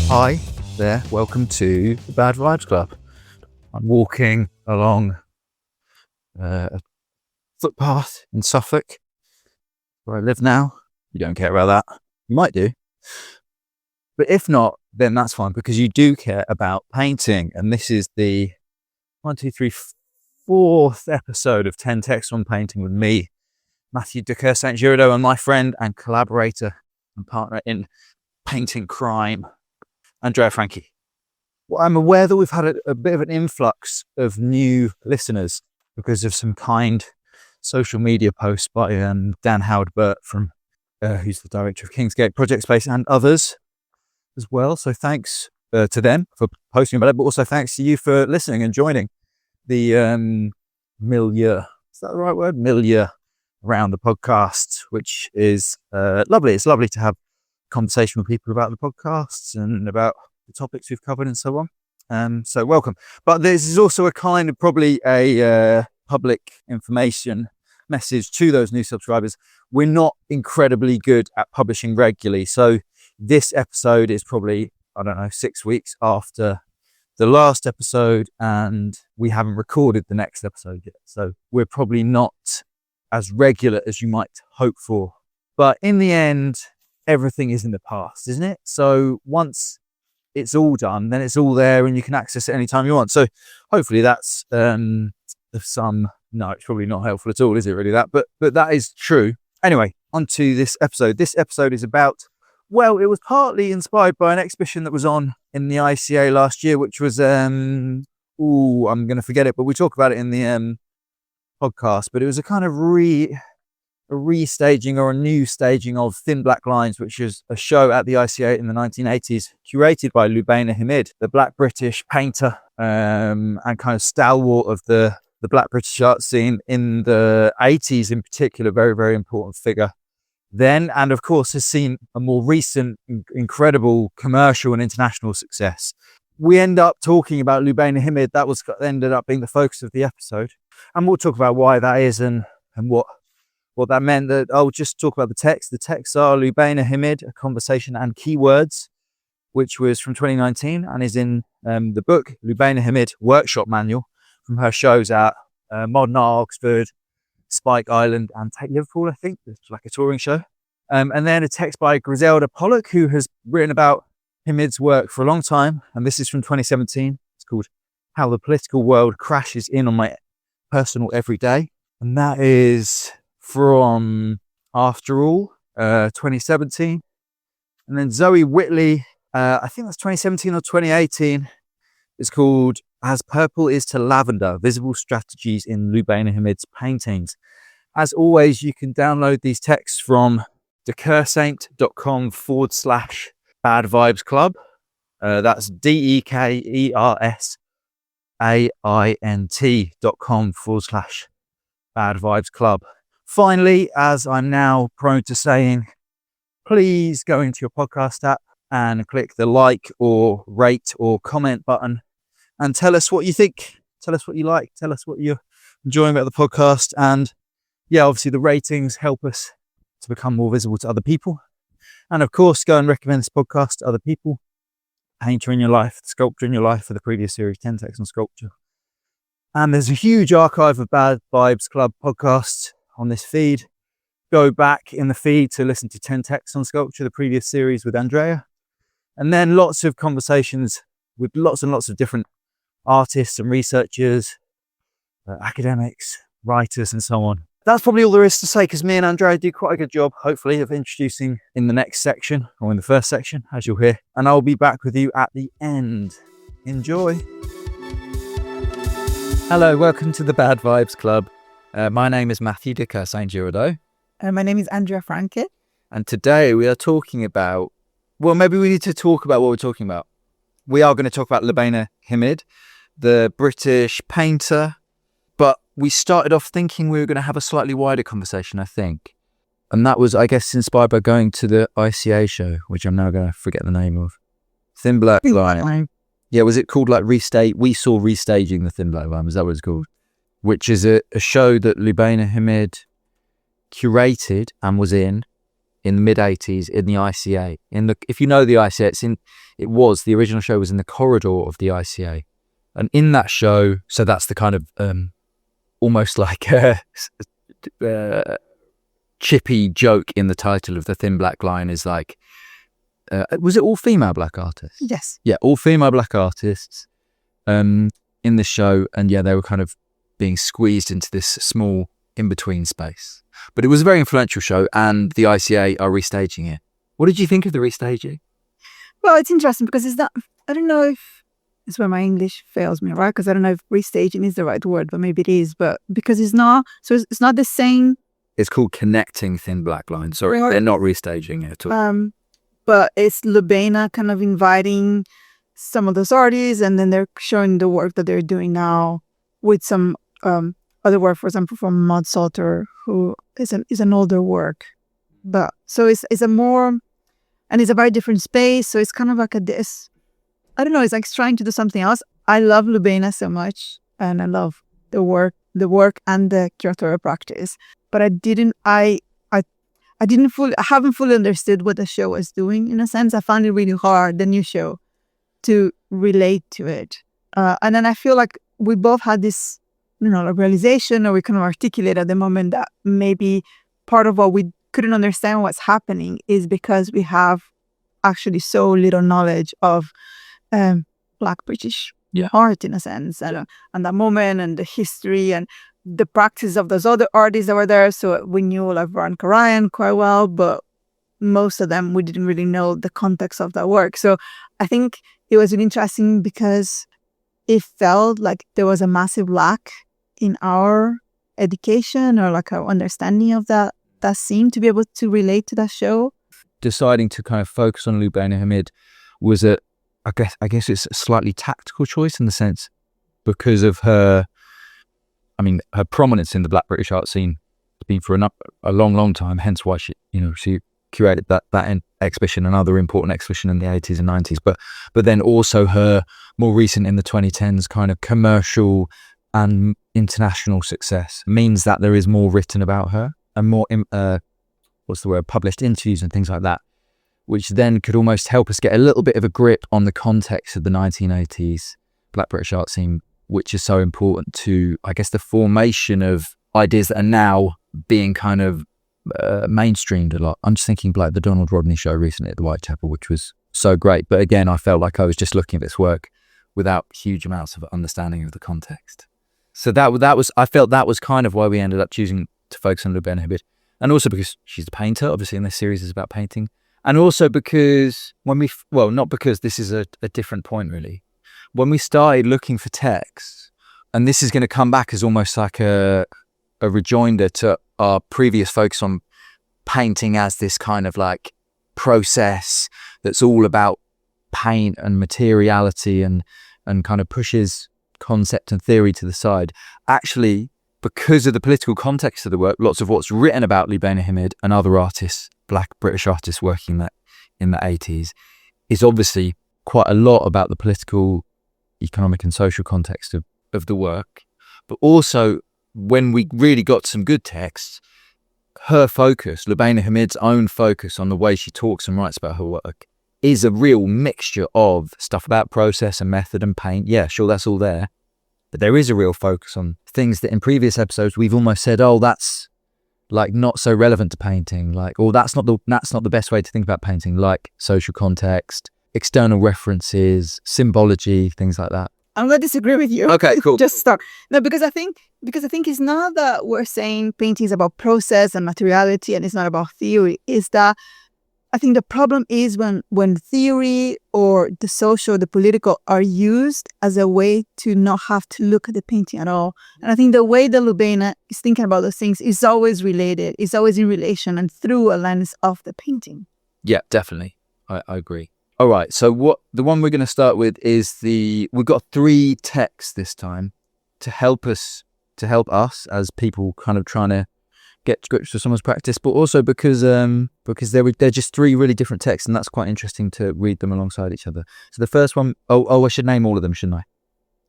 Hi there, welcome to the Bad Vibes Club. I'm walking along a footpath in Suffolk, where I live now. You don't care about that. You might do. But if not, then that's fine, because you do care about painting. And this is the 4th episode of 10 Texts on Painting with me, Matthew de Saint-Giraud, and my friend and collaborator and partner in painting crime, Andrea Franchi. Well, I'm aware that we've had a bit of an influx of new listeners because of some kind social media posts by Dan Howard-Burt from who's the director of Kingsgate Project Space, and others as well. So thanks to them for posting about it, but also thanks to you for listening and joining the milieu. Is that the right word? Milieu around the podcast, which is lovely. It's lovely to have conversation with people about the podcasts and about the topics we've covered and so on. So welcome. But this is also a kind of probably a public information message to those new subscribers. We're not incredibly good at publishing regularly. So this episode is probably, 6 weeks after the last episode, and we haven't recorded the next episode yet. So we're probably not as regular as you might hope for. But in the end, everything is in the past, isn't it? So once it's all done, then it's all there and you can access it anytime you want. So hopefully that's no, it's probably not helpful at all, is it really that? But that is true. Anyway, on to this episode. This episode is about, well, it was partly inspired by an exhibition that was on in the ICA last year, which was, I'm going to forget it, but we talk about it in the podcast. But it was a kind of restaging or a new staging of Thin Black Lines, which is a show at the ICA in the 1980s, curated by Lubaina Himid, the Black British painter and kind of stalwart of the Black British art scene in the 80s in particular. Very, very important figure then, and of course has seen a more recent incredible commercial and international success. We end up talking about Lubaina Himid. That ended up being the focus of the episode, and we'll talk about why that is and what that meant. That I'll just talk about the text. The texts are Lubaina Himid, A Conversation and Keywords, which was from 2019 and is in the book Lubaina Himid Workshop Manual from her shows at Modern Art Oxford, Spike Island and Tate Liverpool, I think. It's like a touring show. And then a text by Griselda Pollock, who has written about Himid's work for a long time. And this is from 2017. It's called How the Political World Crashes In on My Personal Everyday. And that is from Afterall, 2017. And then Zoe Whitley, I think that's 2017 or 2018. It's called As Purple Is to Lavender, Visible Strategies in Lubaina Himid's Paintings. As always, you can download these texts from dekersaint.com/Bad Vibes Club. That's DEKERSAINT.com/Bad Vibes Club. Finally, as I'm now prone to saying, please go into your podcast app and click the like or rate or comment button and tell us what you think. Tell us what you like. Tell us what you're enjoying about the podcast. And yeah, obviously the ratings help us to become more visible to other people. And of course, go and recommend this podcast to other people. Painter in your life, sculptor in your life, for the previous series, 10 Texts on Sculpture. And there's a huge archive of Bad Vibes Club podcasts on this feed. Go back in the feed to listen to 10 Texts on Sculpture, the previous series with Andrea. And then lots of conversations with lots and lots of different artists and researchers, academics, writers, and so on. That's probably all there is to say, because me and Andrea do quite a good job, hopefully, of introducing in the next section, or in the first section, as you'll hear. And I'll be back with you at the end. Enjoy. Hello, welcome to the Bad Vibes Club. My name is Matthew de Saint-Giraud. And my name is Andrea Franchi. And today we are talking about, well, maybe we need to talk about what we're talking about. We are going to talk about Lubaina Himid, the British painter, but we started off thinking we were going to have a slightly wider conversation, I think. And that was, I guess, inspired by going to the ICA show, which I'm now going to forget the name of. Thin Black Line. Yeah, was it called like We Saw Restaging the Thin Black Line? Was that what it's called? Which is a show that Lubaina Himid curated and was in in the mid-80s in the ICA. If you know the ICA, the original show was in the corridor of the ICA. And in that show, so that's the kind of almost like a chippy joke in the title of The Thin Black Line is like, was it all female black artists? Yes. Yeah, all female black artists in the show. And yeah, they were kind of being squeezed into this small in-between space. But it was a very influential show, and the ICA are restaging it. What did you think of the restaging? Well, it's interesting because it's not, I don't know if it's where my English fails me, right? Because I don't know if restaging is the right word, but maybe it is. But because it's not the same. It's called Connecting Thin Black Line. Sorry, they're not restaging it at all. But it's Lubaina kind of inviting some of those artists, and then they're showing the work that they're doing now with some other work, for example, from Maud Salter, who is an older work. But so it's a more, and it's a very different space. So it's kind of like this, I don't know, it's like trying to do something else. I love Lubaina so much, and I love the work and the curatorial practice. But I haven't fully understood what the show was doing. In a sense, I found it really hard, the new show, to relate to it. And then I feel like we both had this, realization, or we kind of articulate at the moment that maybe part of what we couldn't understand what's happening is because we have actually so little knowledge of Black British art, in a sense, and that moment and the history and the practice of those other artists that were there. So we knew like Veronica Ryan quite well, but most of them, we didn't really know the context of that work. So I think it was really interesting because it felt like there was a massive lack in our education or like our understanding of that scene to be able to relate to that show. Deciding to kind of focus on Lubaina Himid was I guess it's a slightly tactical choice in the sense because of her prominence in the Black British art scene has been for a long time, hence why she curated that exhibition and other important exhibition in the 80s and 90s. But then also her more recent in the 2010s kind of commercial and international success means that there is more written about her and more, published interviews and things like that, which then could almost help us get a little bit of a grip on the context of the 1980s Black British art scene, which is so important to, I guess, the formation of ideas that are now being kind of mainstreamed a lot. I'm just thinking like the Donald Rodney show recently at the Whitechapel, which was so great. But again, I felt like I was just looking at this work without huge amounts of understanding of the context. So I felt that was kind of why we ended up choosing to focus on Lubaina Himid. And also because she's a painter, obviously, and this series is about painting. And also because not because this is a different point really. When we started looking for texts, and this is going to come back as almost like a rejoinder to our previous focus on painting as this kind of like process that's all about paint and materiality and kind of pushes concept and theory to the side. Actually, because of the political context of the work, lots of what's written about Lubaina Himid and other artists, Black British artists working in the 80s, is obviously quite a lot about the political, economic and social context of the work. But also, when we really got some good texts, her focus, Lubaina Himid's own focus on the way she talks and writes about her work, is a real mixture of stuff about process and method and paint. Yeah, sure, that's all there. But there is a real focus on things that in previous episodes we've almost said, oh, that's like not so relevant to painting, like, or that's not the best way to think about painting, like social context, external references, symbology, things like that. I'm going to disagree with you. Okay, cool. Just stop. No, because I think it's not that we're saying painting is about process and materiality and it's not about theory. It's that I think the problem is when theory or the social, the political are used as a way to not have to look at the painting at all. And I think the way that Lubaina is thinking about those things is always related, is always in relation and through a lens of the painting. Yeah, definitely. I agree. All right, so the one we're going to start with is we've got 3 texts this time to help us as people kind of trying to get to grips with someone's practice, but also because they're just 3 really different texts, and that's quite interesting to read them alongside each other. So the first one, I should name all of them, shouldn't I?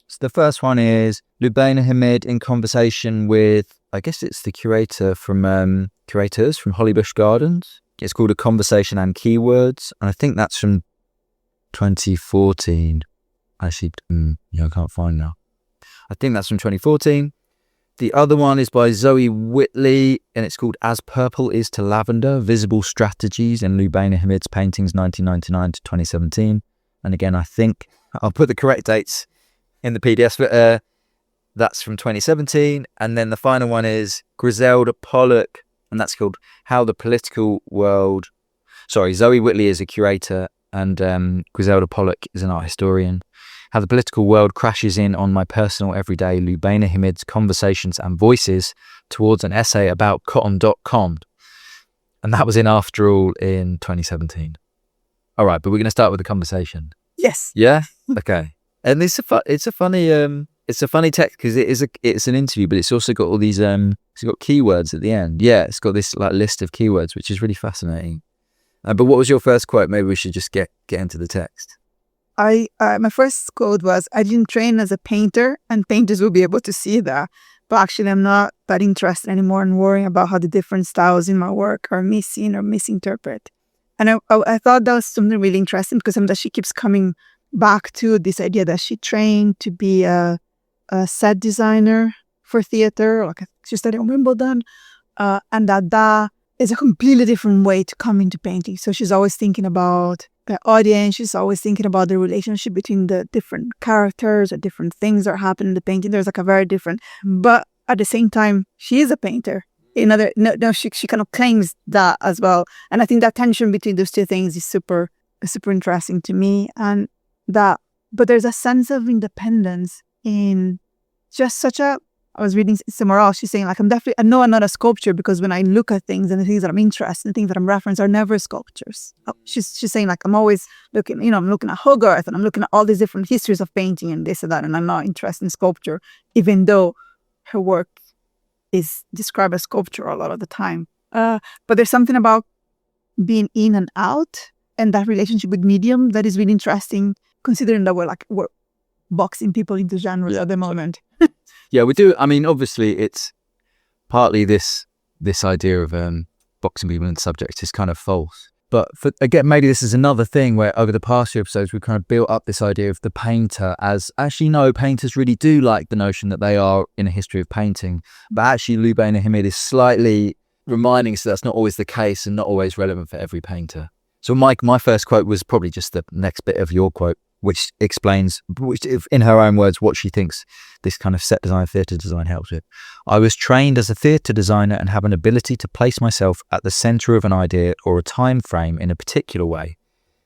So the first one is Lubaina Himid in conversation with, I guess it's the curator from curators from Hollybush Gardens. It's called A Conversation and Keywords. And I think that's from 2014. Actually, I can't find now. I think that's from 2014. The other one is by Zoe Whitley, and it's called As Purple Is to Lavender, Visible Strategies in Lubaina Himid's Paintings 1999 to 2017. And again, I think I'll put the correct dates in the PDF, but that's from 2017. And then the final one is Griselda Pollock, and that's called How the Political World... Sorry, Zoe Whitley is a curator, and Griselda Pollock is an art historian. How the Political World Crashes In on My Personal Everyday, Lubaina Himid's Conversations and Voices Towards an Essay About Cotton.com. And that was in Afterall in 2017. All right, but we're going to start with the conversation. Yes. Yeah? Okay. And it's a funny text because it's an interview, but it's also got all these it's got keywords at the end. Yeah, it's got this like list of keywords, which is really fascinating. But what was your first quote? Maybe we should just get into the text. My first quote was, I didn't train as a painter, and painters will be able to see that. But actually, I'm not that interested anymore in worrying about how the different styles in my work are missing or misinterpreted. And I thought that was something really interesting because that she keeps coming back to this idea that she trained to be a set designer for theater, like she studied at Wimbledon, and that is a completely different way to come into painting. So she's always thinking about the audience. She's always thinking about the relationship between the different characters or different things that happen in the painting. There's like a very different, but at the same time, she is a painter. She kind of claims that as well. And I think that tension between those two things is super interesting to me. And but there's a sense of independence in just I was reading somewhere else, she's saying like, I know I'm not a sculptor because when I look at things and the things that I'm interested in, the things that I'm referenced are never sculptures. She's saying like, I'm always looking, I'm looking at Hogarth and I'm looking at all these different histories of painting and this and that, and I'm not interested in sculpture, even though her work is described as sculpture a lot of the time. But there's something about being in and out and that relationship with medium that is really interesting, considering that we're boxing people into genres at the moment. Yeah, we do. I mean, obviously, it's partly this idea of boxing people into subjects is kind of false. But again, maybe this is another thing where over the past few episodes, we've kind of built up this idea of the painter as, actually, no, painters really do like the notion that they are in a history of painting. But actually, Lubaina Himid is slightly reminding us that's not always the case and not always relevant for every painter. So my first quote was probably just the next bit of your quote, which explains, in her own words, what she thinks this kind of set design, theatre design helps with. I was trained as a theatre designer and have an ability to place myself at the centre of an idea or a time frame in a particular way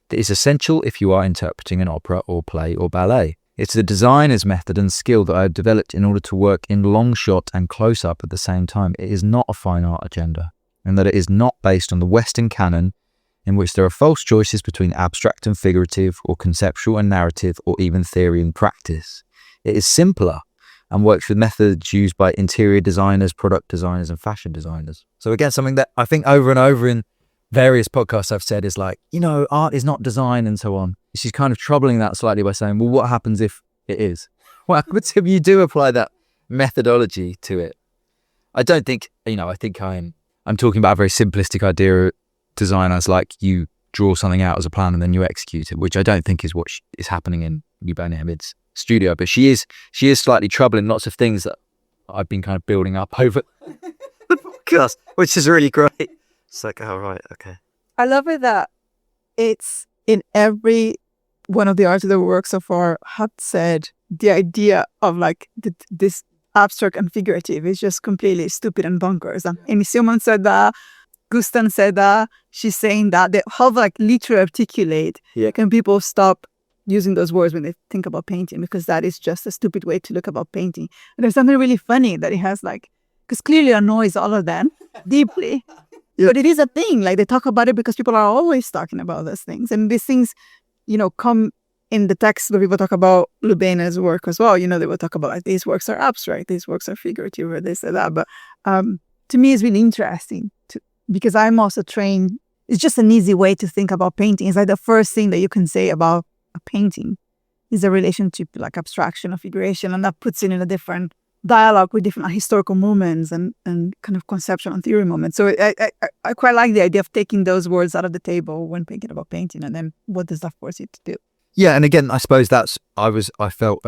that is essential if you are interpreting an opera or play or ballet. It's the designer's method and skill that I have developed in order to work in long shot and close up at the same time. It is not a fine art agenda, and that it is not based on the Western canon in which there are false choices between abstract and figurative, or conceptual and narrative, or even theory and practice. It is simpler and works with methods used by interior designers, product designers, and fashion designers. So again, something that I think over and over in various podcasts I've said is like, art is not design and so on. She's kind of troubling that slightly by saying, well, what happens if it is? What happens if you do apply that methodology to it? I don't think, I think I'm talking about a very simplistic idea design as like you draw something out as a plan and then you execute it, which I don't think is what is happening in Lubaina Himid's studio. But she is slightly troubling lots of things that I've been kind of building up over the podcast, which is really great. It's like, oh, right, okay. I love it that it's in every one of the artists that we work so far have said the idea of like this abstract and figurative is just completely stupid and bonkers. And Amy Sillman said that. Gustan said that. She's saying that they have like literally articulate. Yeah. Can people stop using those words when they think about painting? Because that is just a stupid way to look about painting. And there's something really funny that it has like, because clearly annoys all of them deeply. Yeah. But it is a thing. Like they talk about it because people are always talking about those things. And these things, come in the text where people talk about Lubaina's work as well. They will talk about like these works are abstract, these works are figurative, or this or that. But to me, it's really interesting because I'm also trained. It's just an easy way to think about painting. It's like the first thing that you can say about a painting is a relationship like abstraction or figuration, and that puts it in a different dialogue with different historical moments and kind of conceptual and theory moments. So I quite like the idea of taking those words out of the table when thinking about painting, and then what does that force you to do? Yeah, and again, I suppose I felt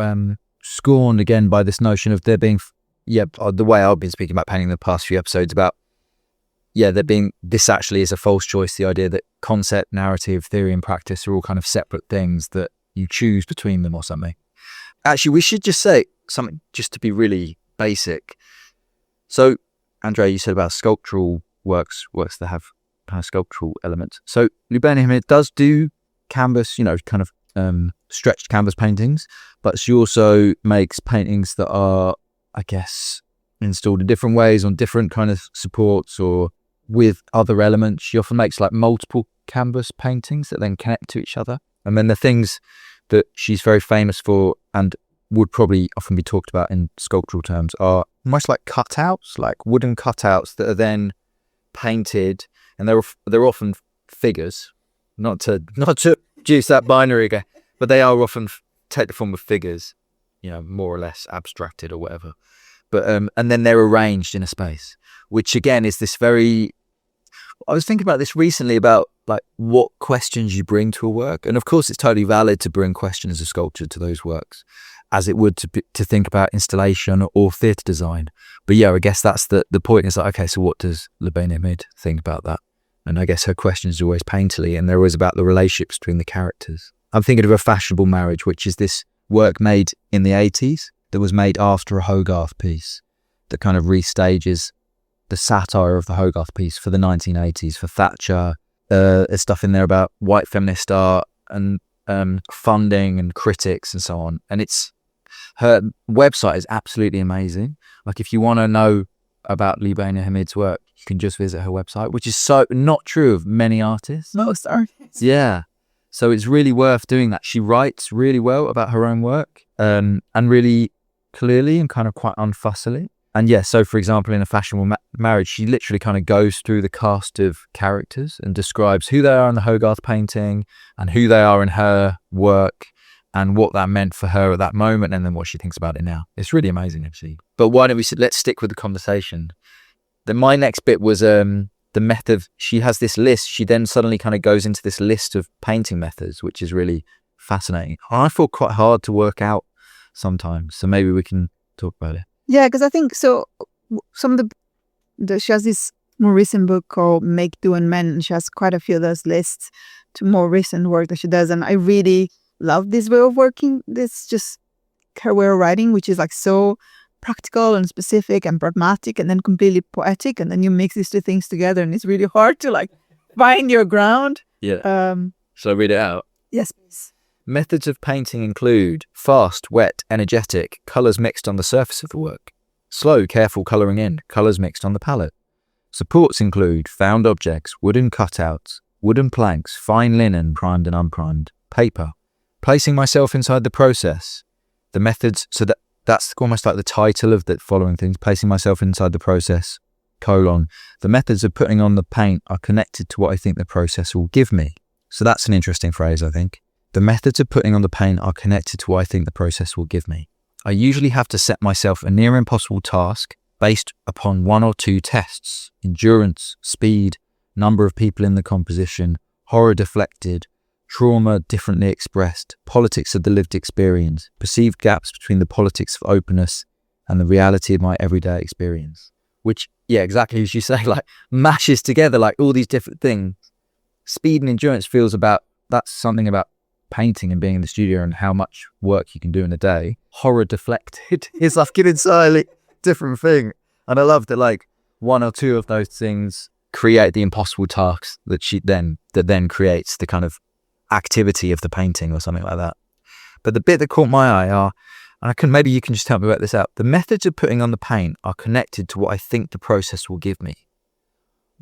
scorned again by this notion of there being, the way I've been speaking about painting the past few episodes about, this actually is a false choice, the idea that concept, narrative, theory and practice are all kind of separate things that you choose between them or something. Actually, we should just say something just to be really basic. So, Andrea, you said about sculptural works that have kind of sculptural elements. So, Lubaina Himid does do canvas, kind of stretched canvas paintings, but she also makes paintings that are, I guess, installed in different ways on different kind of supports or with other elements. She often makes like multiple canvas paintings that then connect to each other. And then the things that she's very famous for and would probably often be talked about in sculptural terms are almost like cutouts, like wooden cutouts that are then painted, and they're often figures. Not to juice that binary again, but they are often take the form of figures, more or less abstracted or whatever. But and then they're arranged in a space, which again is this very. I was thinking about this recently about like what questions you bring to a work, and of course it's totally valid to bring questions of sculpture to those works, as it would to think about installation or theatre design. But I guess that's the point. Is like, okay, so what does Lubaina Himid think about that? And I guess her question is always painterly, and they're always about the relationships between the characters. I'm thinking of A Fashionable Marriage, which is this work made in the 80s that was made after a Hogarth piece that kind of restages the satire of the Hogarth piece for the 1980s, for Thatcher. There's stuff in there about white feminist art and funding and critics and so on. And her website is absolutely amazing. Like if you want to know about Lubaina Himid's work, you can just visit her website, which is so not true of many artists. Most artists. Yeah. So it's really worth doing that. She writes really well about her own work and really clearly and kind of quite unfussily. And so for example, in A Fashionable Marriage, she literally kind of goes through the cast of characters and describes who they are in the Hogarth painting and who they are in her work and what that meant for her at that moment and then what she thinks about it now. It's really amazing, actually. But why don't let's stick with the conversation. Then my next bit was the method. She has this list. She then suddenly kind of goes into this list of painting methods, which is really fascinating. I feel quite hard to work out sometimes. So maybe we can talk about it. Yeah, because I think so. Some of she has this more recent book called Make, Do and Mend, and she has quite a few of those lists to more recent work that she does. And I really love this way of working. This just her way of writing, which is like so practical and specific and pragmatic and then completely poetic. And then you mix these two things together and it's really hard to like find your ground. Yeah. Shall I read it out? Yes, please. Methods of painting include fast, wet, energetic, colours mixed on the surface of the work. Slow, careful colouring in, colours mixed on the palette. Supports include found objects, wooden cutouts, wooden planks, fine linen, primed and unprimed, paper. Placing myself inside the process. The methods, so that's almost like the title of the following things. Placing myself inside the process, : the methods of putting on the paint are connected to what I think the process will give me. So that's an interesting phrase, I think. The methods of putting on the paint are connected to what I think the process will give me. I usually have to set myself a near impossible task based upon one or two tests: endurance, speed, number of people in the composition, horror deflected, trauma differently expressed, politics of the lived experience, perceived gaps between the politics of openness and the reality of my everyday experience. Which, exactly as you say, like mashes together like all these different things. Speed and endurance feels about, that's something about painting and being in the studio and how much work you can do in a day. Horror deflected is like an entirely different thing. And I love that like one or two of those things create the impossible tasks that then creates the kind of activity of the painting or something like that. But the bit that caught my eye are, and maybe you can just help me work this out. The methods of putting on the paint are connected to what I think the process will give me.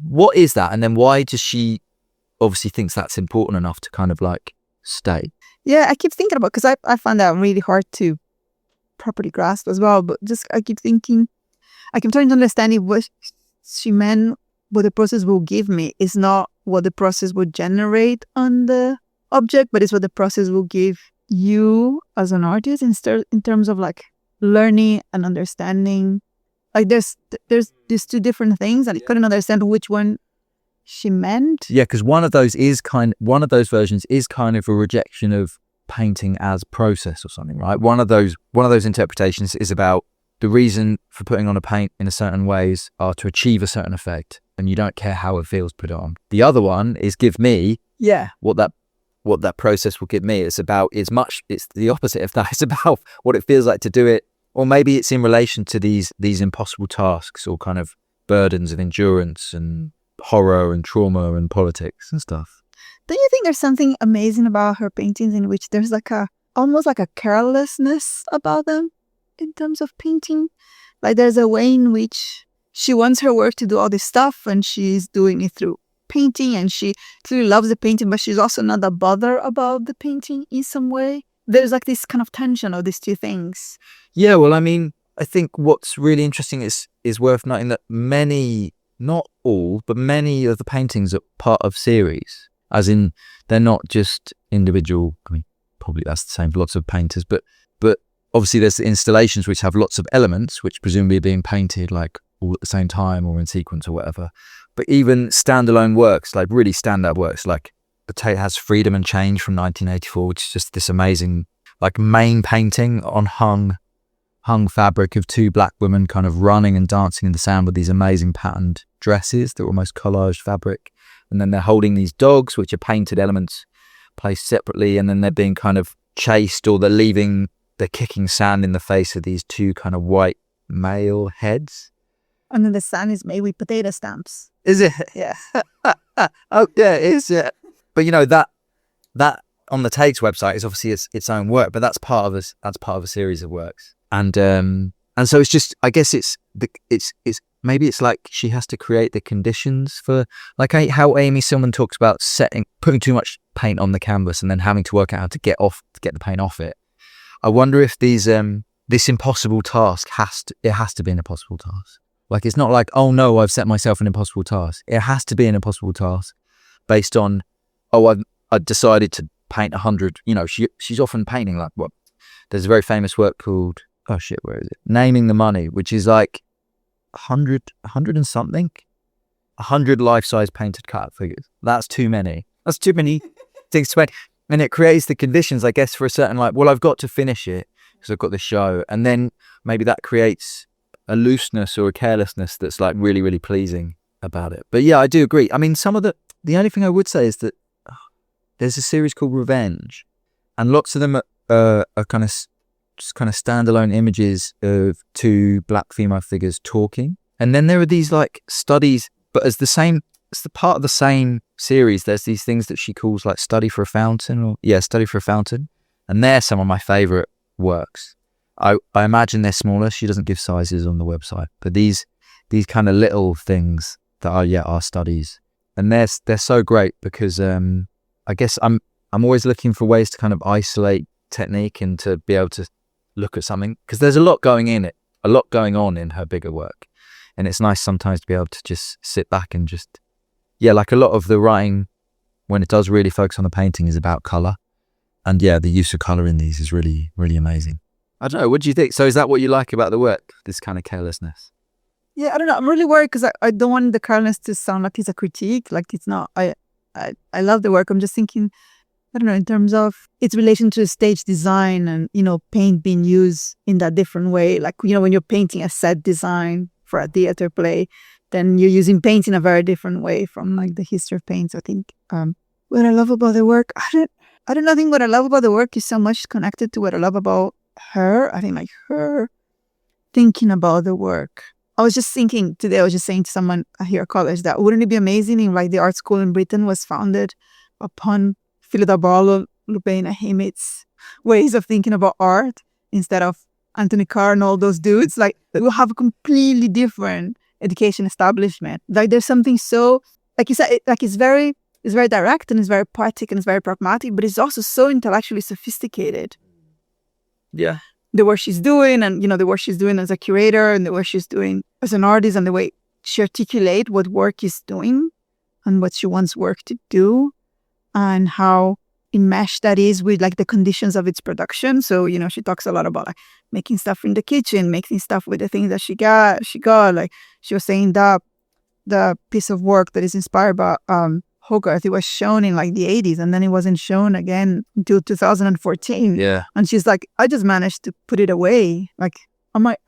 What is that? And then why does she obviously thinks that's important enough to kind of like stay? Yeah, I keep thinking about, because I found that really hard to properly grasp as well. But just I keep thinking, I keep trying to understand if what she meant, what the process will give me, is not what the process would generate on the object, but it's what the process will give you as an artist in terms of like learning and understanding. Like there's these two different things, and I couldn't understand which one she meant. Yeah, because one of those versions is kind of a rejection of painting as process or something, right? One of those interpretations is about the reason for putting on a paint in a certain ways are to achieve a certain effect, and you don't care how it feels put on. The other one is give me what that process will give me. It's the opposite of that. It's about what it feels like to do it, or maybe it's in relation to these impossible tasks or kind of burdens of endurance and horror and trauma and politics and stuff. Don't you think there's something amazing about her paintings in which there's almost like a carelessness about them in terms of painting? Like there's a way in which she wants her work to do all this stuff, and she's doing it through painting, and she clearly loves the painting, but she's also not that bothered about the painting in some way. There's like this kind of tension of these two things. Yeah, well, I mean, I think what's really interesting is worth noting that many, not all, but many of the paintings are part of series, as in they're not just individual. I mean, probably that's the same for lots of painters, but obviously there's the installations which have lots of elements which presumably are being painted like all at the same time or in sequence or whatever. But even standalone works, like really standout works, like the Tate has Freedom and Change from 1984, which is just this amazing like main painting on hung fabric of two black women kind of running and dancing in the sand with these amazing patterned dresses that are almost collaged fabric. And then they're holding these dogs, which are painted elements placed separately. And then they're being kind of chased, or they're kicking sand in the face of these two kind of white male heads. And then the sand is made with potato stamps. Is it? Yeah. Oh, yeah, is it? But that on the Tate's website is obviously its own work, but that's part of a series of works. And so it's just, I guess it's maybe it's like she has to create the conditions for, like how Amy Silman talks about putting too much paint on the canvas and then having to work out how to get the paint off it. I wonder if this impossible task has to be an impossible task. Like it's not like, oh no, I've set myself an impossible task. It has to be an impossible task based on, I've decided to paint 100. You know, she's often painting like what? There's a very famous work called, oh shit, where is it? Naming the Money, which is like 100 and something. 100 life-size painted cut figures. That's too many. That's too many things to paint. And it creates the conditions, I guess, for a certain like, well, I've got to finish it because I've got the show. And then maybe that creates a looseness or a carelessness that's like really, really pleasing about it. But yeah, I do agree. I mean, the only thing I would say is that there's a series called Revenge, and lots of them are kind of standalone images of two black female figures talking. And then there are these like studies, but it's the part of the same series. There's these things that she calls like Study for a Fountain. And they're some of my favorite works. I imagine they're smaller. She doesn't give sizes on the website, but these kind of little things that are studies, and they're so great because I guess I'm always looking for ways to kind of isolate technique and to be able to look at something, because there's a lot going on in her bigger work, and it's nice sometimes to be able to just sit back and just like a lot of the writing when it does really focus on the painting is about color, and the use of color in these is really, really amazing. I don't know, what do you think? So is that what you like about the work, this kind of carelessness? Yeah, I don't know. I'm really worried because I don't want the carelessness to sound like it's a critique. Like it's not. I love the work. I'm just thinking, I don't know, in terms of its relation to stage design and, paint being used in that different way. Like, when you're painting a set design for a theater play, then you're using paint in a very different way from like the history of paint. So I think what I love about the work, I don't know, I think what I love about the work is so much connected to what I love about her. I think like her thinking about the work. I was just thinking today, I was just saying to someone here at college that wouldn't it be amazing if like the art school in Britain was founded upon Philida Barlow, Lubaina Himid's ways of thinking about art instead of Anthony Carr and all those dudes. Like we'll have a completely different education establishment. Like there's something so, like you said, it's very direct and it's very poetic and it's very pragmatic, but it's also so intellectually sophisticated. Yeah. The work she's doing and, the work she's doing as a curator and the work she's doing as an artist and the way she articulates what work is doing and what she wants work to do and how enmesh that is with like the conditions of its production. So, you know, she talks a lot about like making stuff in the kitchen, making stuff with the things that she got. Like she was saying that the piece of work that is inspired by Hogarth, it was shown in like the 80s and then it wasn't shown again until 2014. Yeah. And she's like, I just managed to put it away. Like, I'm like,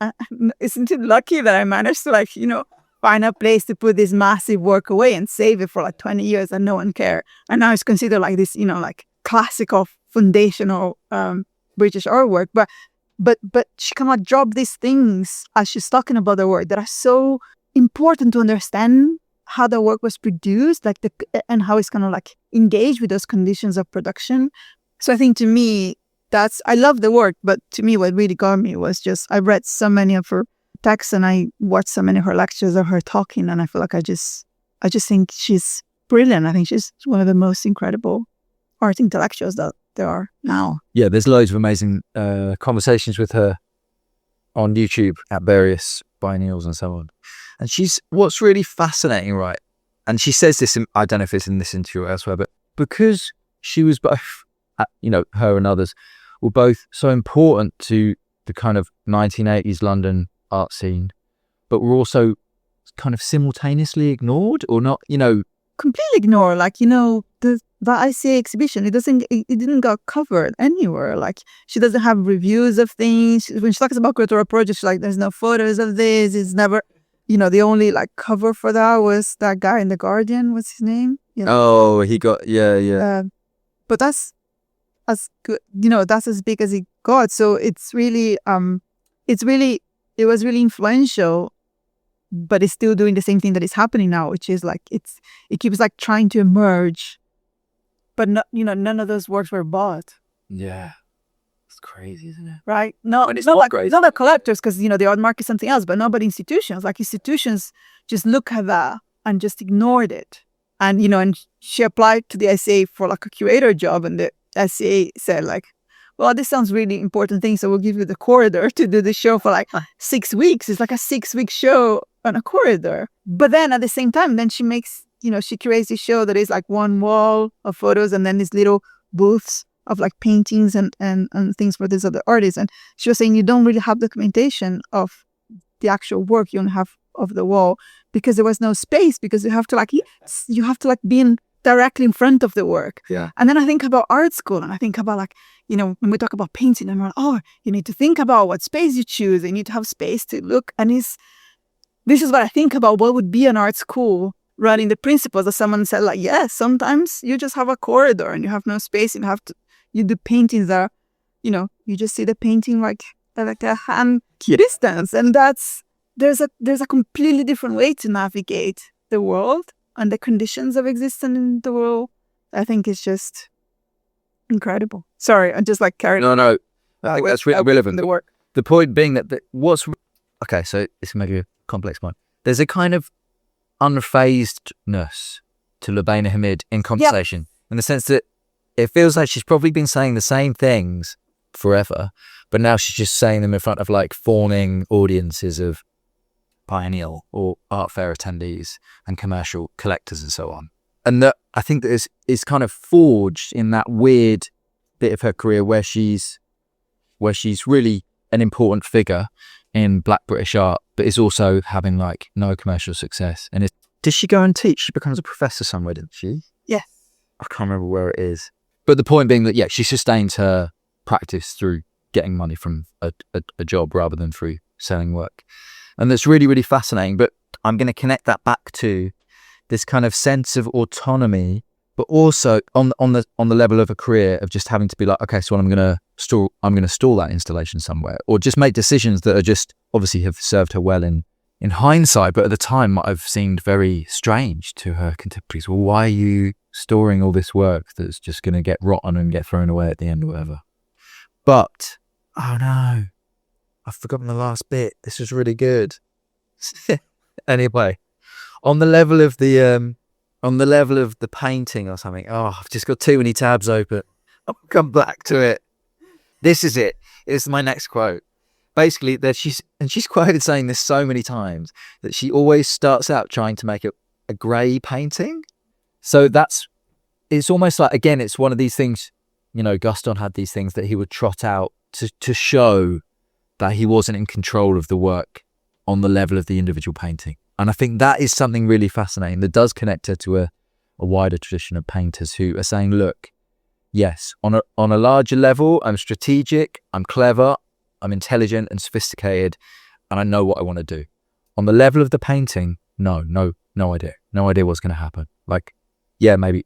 isn't it lucky that I managed to like, you know, find a place to put this massive work away and save it for like 20 years and no one cared. And now it's considered like this, you know, like classical foundational British artwork. But she cannot drop these things as she's talking about the work that are so important to understand how the work was produced, like and how it's gonna like engage with those conditions of production. So I think to me, I love the work, but to me, what really got me was just I read so many of her texts and I watched so many of her lectures of her talking, and I feel like I just think she's brilliant. I think she's one of the most incredible art intellectuals that there are now. Yeah, there's loads of amazing conversations with her on YouTube at various biennials and so on. And what's really fascinating, right? And she says this, I don't know if it's in this interview or elsewhere, but because she was both, you know, her and others were both so important to the kind of 1980s London art scene, but were also kind of simultaneously ignored or not, you know. Completely ignored. Like, you know, the ICA exhibition, it didn't get covered anywhere. Like, she doesn't have reviews of things. When she talks about curatorial projects, she's like, there's no photos of this. It's never, you know, the only like cover for that was that guy in The Guardian. What's his name? You know? Oh, he got, yeah. But that's as good, you know, that's as big as it got. So it was really influential, but it's still doing the same thing that is happening now, which is like, it keeps like trying to emerge, but not, you know, none of those works were bought. Yeah. It's crazy, isn't it? Right? No, it's not not like crazy. it's not like collectors, because you know the art market is something else, but not but institutions. Like institutions just look at that and just ignored it. And you know, and she applied to the ICA for like a curator job, and the ICA said like, well, this sounds really important thing, so we'll give you the corridor to do the show for like 6 weeks. It's like a 6-week show on a corridor. But then at the same time, then she makes, you know, she creates this show that is like one wall of photos and then these little booths of like paintings and things for these other artists. And she was saying you don't really have documentation of the actual work you only have of the wall because there was no space, because you have to like be in directly in front of the work. Yeah. And then I think about art school and I think about like, you know, when we talk about painting and we're like, oh, you need to think about what space you choose. You need to have space to look. And this is what I think about what would be an art school running the principles that someone said like, yes, sometimes you just have a corridor and you have no space and you do paintings that, you know, you just see the painting like a hand distance. And there's a completely different way to navigate the world and the conditions of existence in the world. I think it's just incredible. Sorry, I just like carried. No. I think that's really relevant. The work. The point being that okay, so it's maybe a complex point. There's a kind of unfazedness to Lubaina Himid in conversation, in the sense that it feels like she's probably been saying the same things forever, but now she's just saying them in front of like fawning audiences of biennial or art fair attendees and commercial collectors and so on. And that I think that is kind of forged in that weird bit of her career where she's really an important figure in Black British art, but is also having like no commercial success. And did she go and teach? She becomes a professor somewhere, didn't she? Yes. I can't remember where it is. But the point being that, she sustains her practice through getting money from a job rather than through selling work. And that's really, really fascinating. But I'm going to connect that back to this kind of sense of autonomy, but also on the level of a career of just having to be like, okay, so I'm going to stall that installation somewhere, or just make decisions that are just obviously have served her well in hindsight, but at the time might have seemed very strange to her contemporaries. Well, why are you storing all this work that's just going to get rotten and get thrown away at the end or whatever? But, oh no, I've forgotten the last bit. This was really good. Anyway, on the level of the painting or something, I've just got too many tabs open. I'll come back to it. This is it. It's my next quote. Basically, that she's quoted saying this so many times that she always starts out trying to make a grey painting. So it's almost like, again, it's one of these things Gaston had these things that he would trot out to show that he wasn't in control of the work on the level of the individual painting. And I think that is something really fascinating that does connect her to a wider tradition of painters who are saying, look, yes, on a larger level, I'm strategic, I'm clever, I'm intelligent and sophisticated, and I know what I want to do. On the level of the painting, no idea. No idea what's going to happen. Like, yeah, maybe,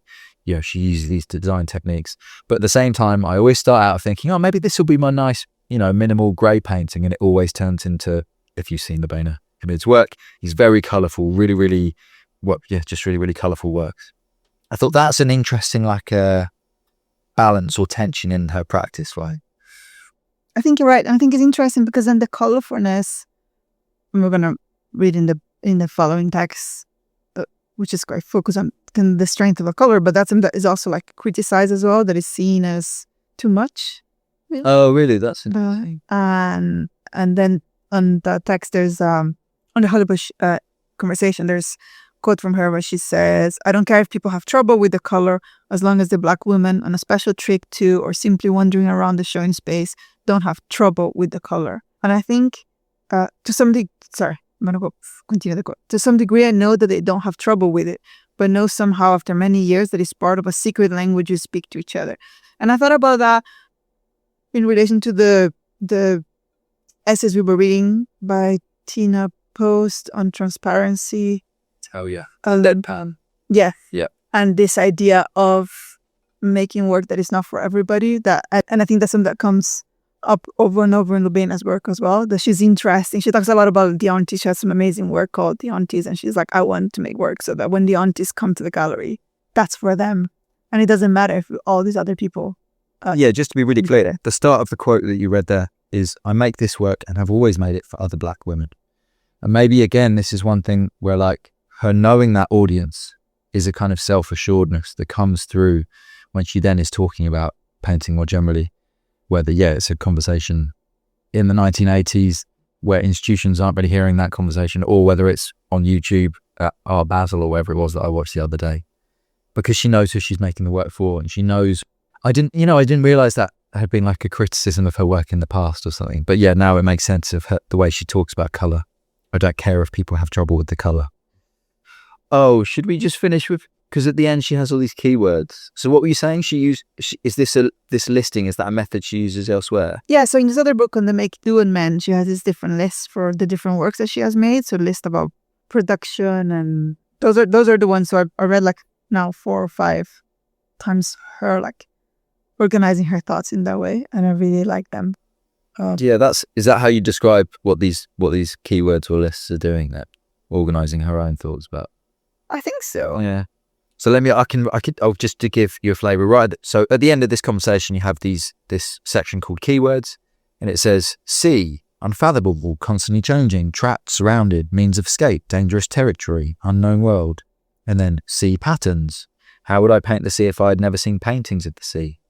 she uses these design techniques. But at the same time, I always start out thinking, oh, maybe this will be my nice, minimal grey painting. And it always turns into, if you've seen Lubaina Himid's work, he's very colourful, really, really, just really, really colourful works. I thought that's an interesting, balance or tension in her practice, right? I think you're right. I think it's interesting because then the colorfulness, and we're going to read in the following text, which is quite focused on the strength of a color, but that's something that is also criticized as well, that is seen as too much. Really? Oh, really? That's interesting. And then on the text, there's on the Hollybush conversation, there's a quote from her where she says, "I don't care if people have trouble with the color, as long as the Black women on a special trip to or simply wandering around the showing space don't have trouble with the color." And I think to some degree, I'm going to continue the quote. To some degree, I know that they don't have trouble with it, but know somehow after many years that it's part of a secret language you speak to each other. And I thought about that in relation to the essays we were reading by Tina Post on transparency. Oh, yeah. Deadpan. Yeah. Yeah. And this idea of making work that is not for everybody. And I think that's something that comes up over and over in Lubaina's work as well, that she's interesting. She talks a lot about the aunties. She has some amazing work called The Aunties, and she's like, I want to make work so that when the aunties come to the gallery, that's for them. And it doesn't matter if all these other people... just to be really clear, the start of the quote that you read there is, I make this work and have always made it for other Black women. And maybe, again, this is one thing where her knowing that audience is a kind of self-assuredness that comes through when she then is talking about painting more generally. Whether, it's a conversation in the 1980s where institutions aren't really hearing that conversation, or whether it's on YouTube at Art Basel or wherever it was that I watched the other day. Because she knows who she's making the work for, and she knows... I didn't realise that had been a criticism of her work in the past or something. But now it makes sense of the way she talks about colour. I don't care if people have trouble with the colour. Oh, should we just finish with... Because at the end she has all these keywords. So what were you saying? Is this listing? Is that a method she uses elsewhere? Yeah. So in this other book on the Make Do and Men, she has this different lists for the different works that she has made. So a list about production, and those are the ones. So I read now 4 or 5 times her organizing her thoughts in that way, and I really like them. Is that how you describe what these keywords or lists are doing? That organizing her own thoughts about. I think so. Yeah. So I'll just to give you a flavour, right? So at the end of this conversation, you have this section called keywords, and it says C, unfathomable, constantly changing, trapped, surrounded, means of escape, dangerous territory, unknown world. And then C, patterns. How would I paint the sea if I had never seen paintings of the sea?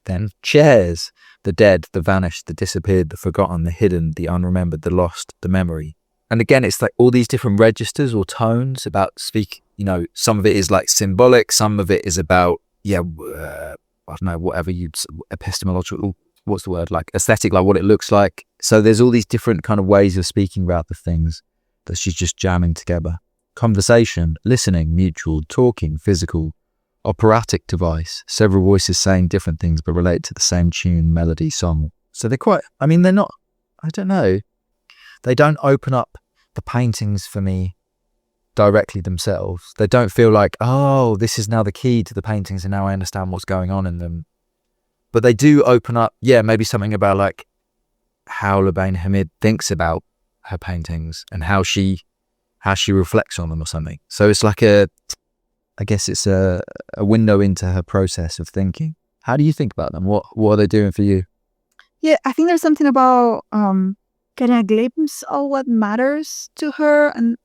Then chairs, the dead, the vanished, the disappeared, the forgotten, the hidden, the unremembered, the lost, the memory. And again, it's all these different registers or tones about some of it is symbolic, some of it is about, I don't know, whatever epistemological, what's the word, aesthetic, what it looks like. So there's all these different kind of ways of speaking about the things that she's just jamming together. Conversation, listening, mutual, talking, physical, operatic device, several voices saying different things but relate to the same tune, melody, song. So they're not, I don't know, they don't open up the paintings for me directly themselves. They don't feel this is now the key to the paintings and now I understand what's going on in them. But they do open up, maybe something about how Lubaina Himid thinks about her paintings and how she reflects on them or something. So it's I guess it's a window into her process of thinking. How do you think about them? What are they doing for you? Yeah, I think there's something about getting a glimpse of what matters to her and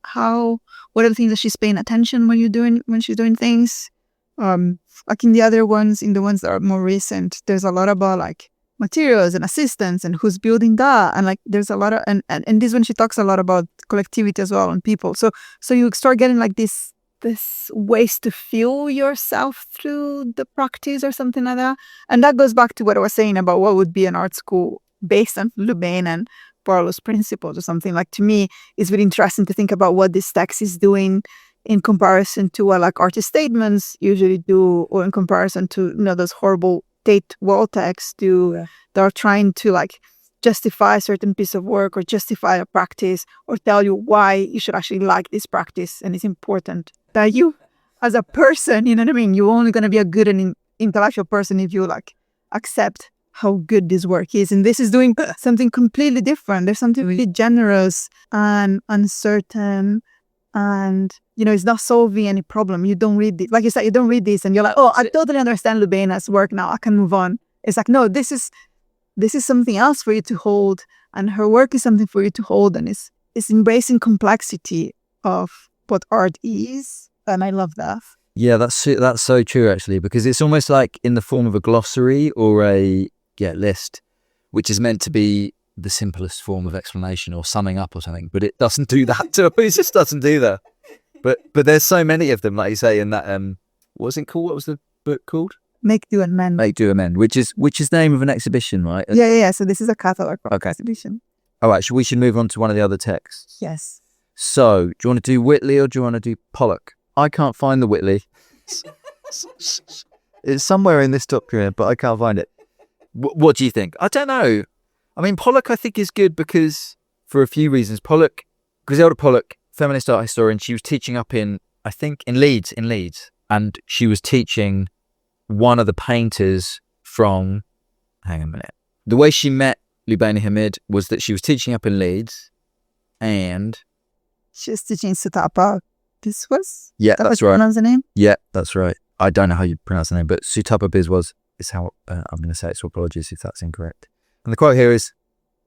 what are the things that she's paying attention when she's doing things. In the ones that are more recent, there's a lot about materials and assistance and who's building that, and there's a lot of and this one she talks a lot about collectivity as well and people. So you start getting this this ways to fuel yourself through the practice or something like that. And that goes back to what I was saying about what would be an art school based on Lubaina and Barlow's principles or something. Like, to me, it's really interesting to think about what this text is doing in comparison to what like artist statements usually do, or in comparison to, those horrible Tate wall texts do. Yeah. That are trying to like justify a certain piece of work or justify a practice or tell you why you should actually like this practice and it's important. That you, as a person, you know what I mean? You're only going to be a good and intellectual person if you like accept how good this work is. And this is doing something completely different. There's something really generous and uncertain, and it's not solving any problem. You don't read it, like you said, you don't read this and you're like, oh, I totally understand Lubaina's work now, I can move on. It's like, no, this is something else for you to hold, and her work is something for you to hold, and it's embracing complexity of what art is, and I love that. Yeah, that's so true, actually, because it's almost like in the form of a glossary or a list, which is meant to be the simplest form of explanation or summing up or something, but it doesn't do that. It just doesn't do that. But there's so many of them, like you say, in that what was it called? What was the book called? Make Do and Mend. Make Do and Mend, which is the name of an exhibition, right? Yeah. So this is a catalogue exhibition. All right, we should move on to one of the other texts. Yes. So, do you want to do Whitley or do you want to do Pollock? I can't find the Whitley. It's somewhere in this document, but I can't find it. What do you think? I don't know. I mean, Pollock I think is good because, for a few reasons. Griselda Pollock, feminist art historian, she was teaching up in Leeds, and she was teaching one of the painters from, hang on a minute. The way she met Lubaina Himid was that she was teaching up in Leeds, and she was teaching Sutapa Biswas? Yeah, that's right. Pronounce the name? Yeah, that's right. I don't know how you pronounce the name, but Sutapa Biswas is how I'm going to say it, so apologies if that's incorrect. And the quote here is,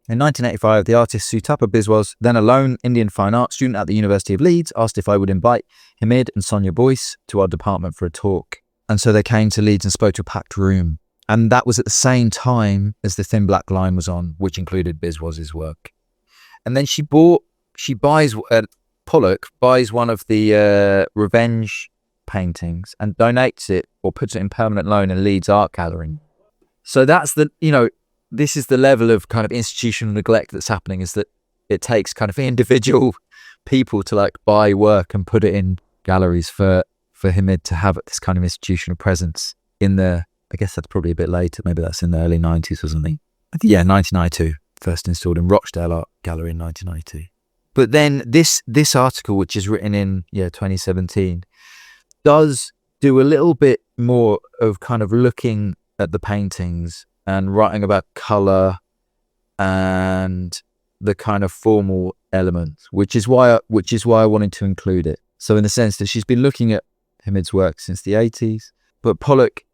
in 1985, the artist Sutapa Biswas, then a lone Indian fine art student at the University of Leeds, asked if I would invite Himid and Sonia Boyce to our department for a talk. And so they came to Leeds and spoke to a packed room. And that was at the same time as The Thin Black Line was on, which included Biswas's work. And then Pollock buys one of the Revenge paintings and donates it or puts it in permanent loan in Leeds Art Gallery. So that's this is the level of kind of institutional neglect that's happening, is that it takes kind of individual people to like buy work and put it in galleries for Himid to have this kind of institutional presence in the, I guess that's probably a bit later, maybe that's in the early 90s or something. Yeah, 1992, first installed in Rochdale Art Gallery in 1992. But then this article, which is written in 2017, does do a little bit more of kind of looking at the paintings and writing about colour and the kind of formal elements, which is why I wanted to include it. So in the sense that she's been looking at Himid's work since the 80s, but Pollock,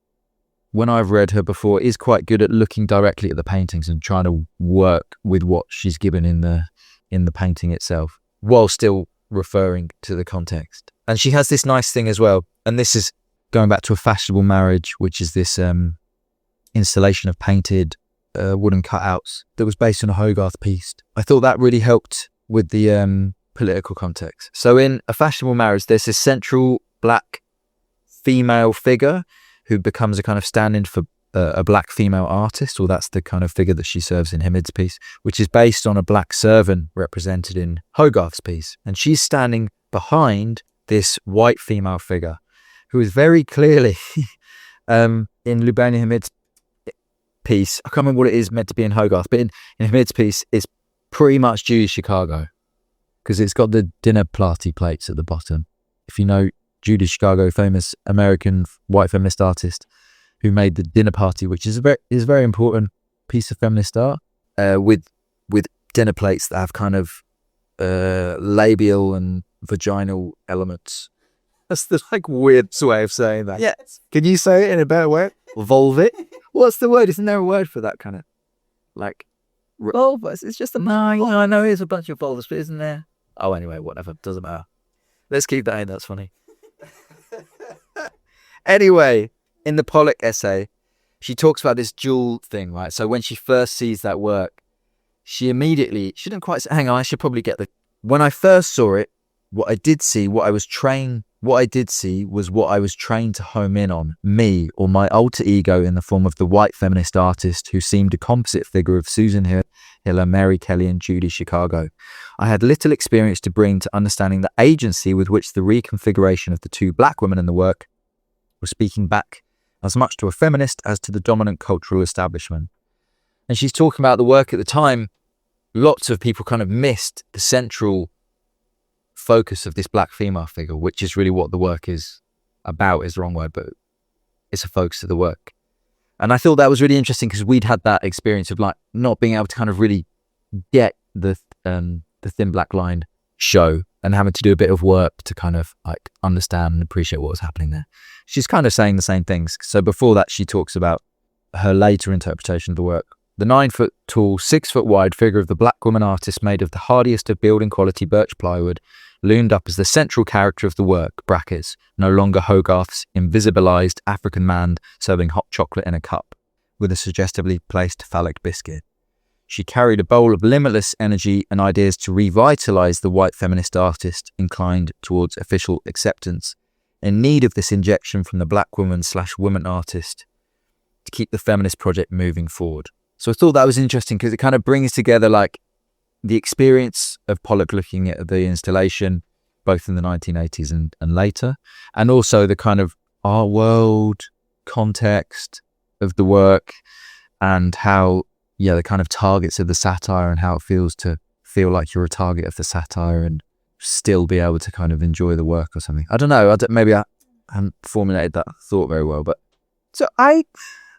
when I've read her before, is quite good at looking directly at the paintings and trying to work with what she's given in the painting itself, while still referring to the context. And she has this nice thing as well, and this is going back to A Fashionable Marriage, which is this installation of painted wooden cutouts that was based on a Hogarth piece. I thought that really helped with the political context. So in A Fashionable Marriage, there's this central black female figure who becomes a kind of stand-in for a black female artist, or that's the kind of figure that she serves in Himid's piece, which is based on a black servant represented in Hogarth's piece. And she's standing behind this white female figure who is very clearly in Lubaina Himid's piece, I can't remember what it is meant to be in Hogarth, but in Himid's piece, it's pretty much Judy Chicago, because it's got the dinner party plates at the bottom. If you know Judy Chicago, famous American white feminist artist who made the dinner party, which is a very important piece of feminist art, with dinner plates that have kind of labial and vaginal elements. That's the weird way of saying that. Yeah. Can you say it in a better way? Vulvic? What's the word? Isn't there a word for that kind of vulvas? It's just a No, I know it's a bunch of vulvas, but isn't there? Oh, anyway, whatever. Doesn't matter. Let's keep that in. That's funny. Anyway, in the Pollock essay, she talks about this jewel thing, right? So when she first sees that work, she didn't quite say, hang on, I should probably get when I first saw it, what I did see, what I was trained what I did see was what I was trained to home in on, me, or my alter ego in the form of the white feminist artist who seemed a composite figure of Susan Hiller, Mary Kelly and Judy Chicago. I had little experience to bring to understanding the agency with which the reconfiguration of the two black women in the work was speaking back as much to a feminist as to the dominant cultural establishment. And she's talking about the work at the time. Lots of people kind of missed the central focus of this black female figure, which is really what the work is about, is the wrong word, but it's a focus of the work. And I thought that was really interesting because we'd had that experience of like not being able to kind of really get the Thin Black Line show and having to do a bit of work to kind of like understand and appreciate what was happening there. She's kind of saying the same things. So before that, she talks about her later interpretation of the work. The 9-foot tall, 6-foot wide figure of the black woman artist made of the hardiest of building quality birch plywood loomed up as the central character of the work, brackets, no longer Hogarth's invisibilized African man serving hot chocolate in a cup with a suggestively placed phallic biscuit. She carried a bowl of limitless energy and ideas to revitalize the white feminist artist inclined towards official acceptance, in need of this injection from the black woman/woman artist to keep the feminist project moving forward. So I thought that was interesting because it kind of brings together like the experience of Pollock looking at the installation, both in the 1980s and later, and also the kind of our world context of the work and how, the kind of targets of the satire and how it feels to feel like you're a target of the satire and still be able to kind of enjoy the work or something. I don't know. Maybe I haven't formulated that thought very well, but. So I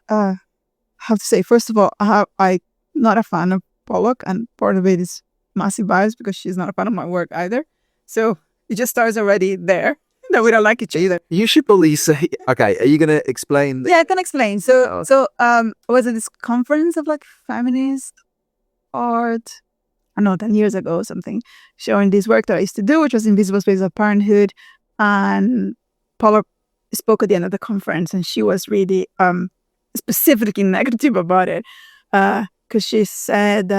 have to say, first of all, I'm not a fan of Pollock, and part of it is massive bias because she's not a fan of my work either. So it just starts already there that we don't like each other. You should probably say, okay, are you going to explain? Yeah, I can explain. So was it this conference of like feminist art? I don't know, 10 years ago or something, showing this work that I used to do, which was Invisible Space of Parenthood. And Pollock spoke at the end of the conference, and she was really specifically negative about it. Because she said,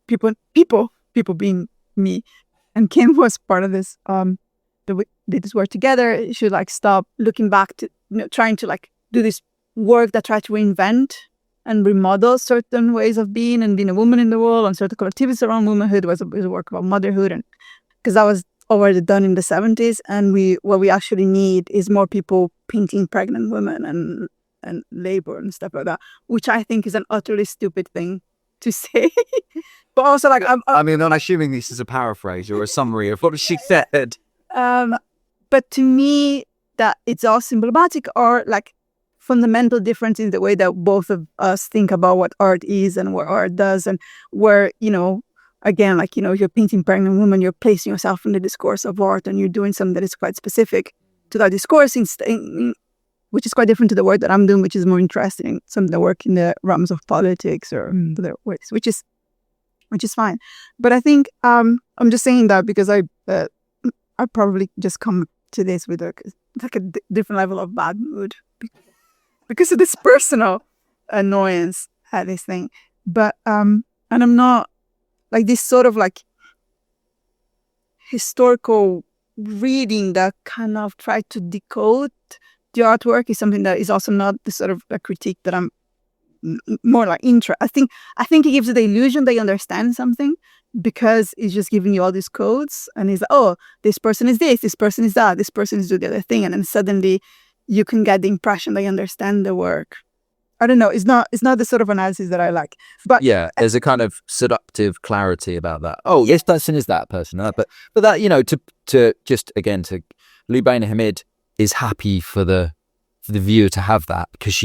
people being me, and Kim was part of this. We did this work together. Should like stop looking back to trying to like do this work that tried to reinvent and remodel certain ways of being and being a woman in the world, and certain collectivities around womanhood. It was a work about motherhood, and because that was already done in the 70s, and what we actually need is more people painting pregnant women and labor and stuff like that, which I think is an utterly stupid thing to say. But also, like, I'm assuming this is a paraphrase or a summary of what she said. But to me, that it's all symptomatic or like fundamental difference in the way that both of us think about what art is and what art does, and where, again, like, you're painting pregnant women, you're placing yourself in the discourse of art, and you're doing something that is quite specific to that discourse, which is quite different to the work that I'm doing, which is more interesting, some of the work in the realms of politics or other ways, which is fine. But I think I'm just saying that because I probably just come to this with a different level of bad mood because of this personal annoyance at this thing. But and I'm not like this sort of like historical reading that kind of tried to decode the artwork is something that is also not the sort of a critique that I'm more like I think it gives you the illusion that you understand something because it's just giving you all these codes, and it's like, oh, this person is this person is that, this person is doing the other thing, and then suddenly you can get the impression that you understand the work. I don't know. It's not the sort of analysis that I like. But yeah, there's a kind of seductive clarity about that. Oh, yes, person is that person. But that, to just again to Lubaina Himid is happy for the viewer to have that because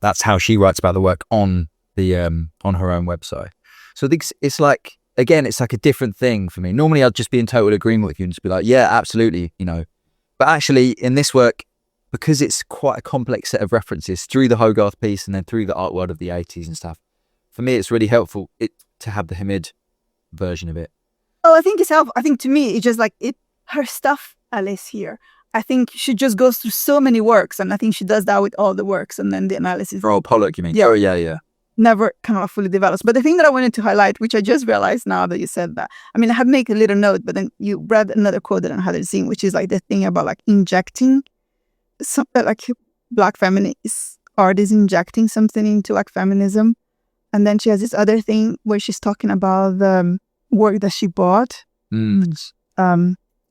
that's how she writes about the work on the on her own website. So I think it's like, again, it's like a different thing for me. Normally I'd just be in total agreement with you and just be like, yeah, absolutely, But actually in this work, because it's quite a complex set of references through the Hogarth piece and then through the art world of the 80s and stuff, for me it's really helpful to have the Himid version of it. Oh, I think it's helpful. I think to me it's just like her stuff, Alice here. I think she just goes through so many works, and I think she does that with all the works, and then the analysis. For all Pollock, you mean? Yeah. Oh, yeah. never kind of fully develops. But the thing that I wanted to highlight, which I just realized now that you said that, I mean, I had made a little note, but then you read another quote that I hadn't seen, which is like the thing about like injecting something, like Black feminist art is injecting something into like feminism. And then she has this other thing where she's talking about the work that she bought. And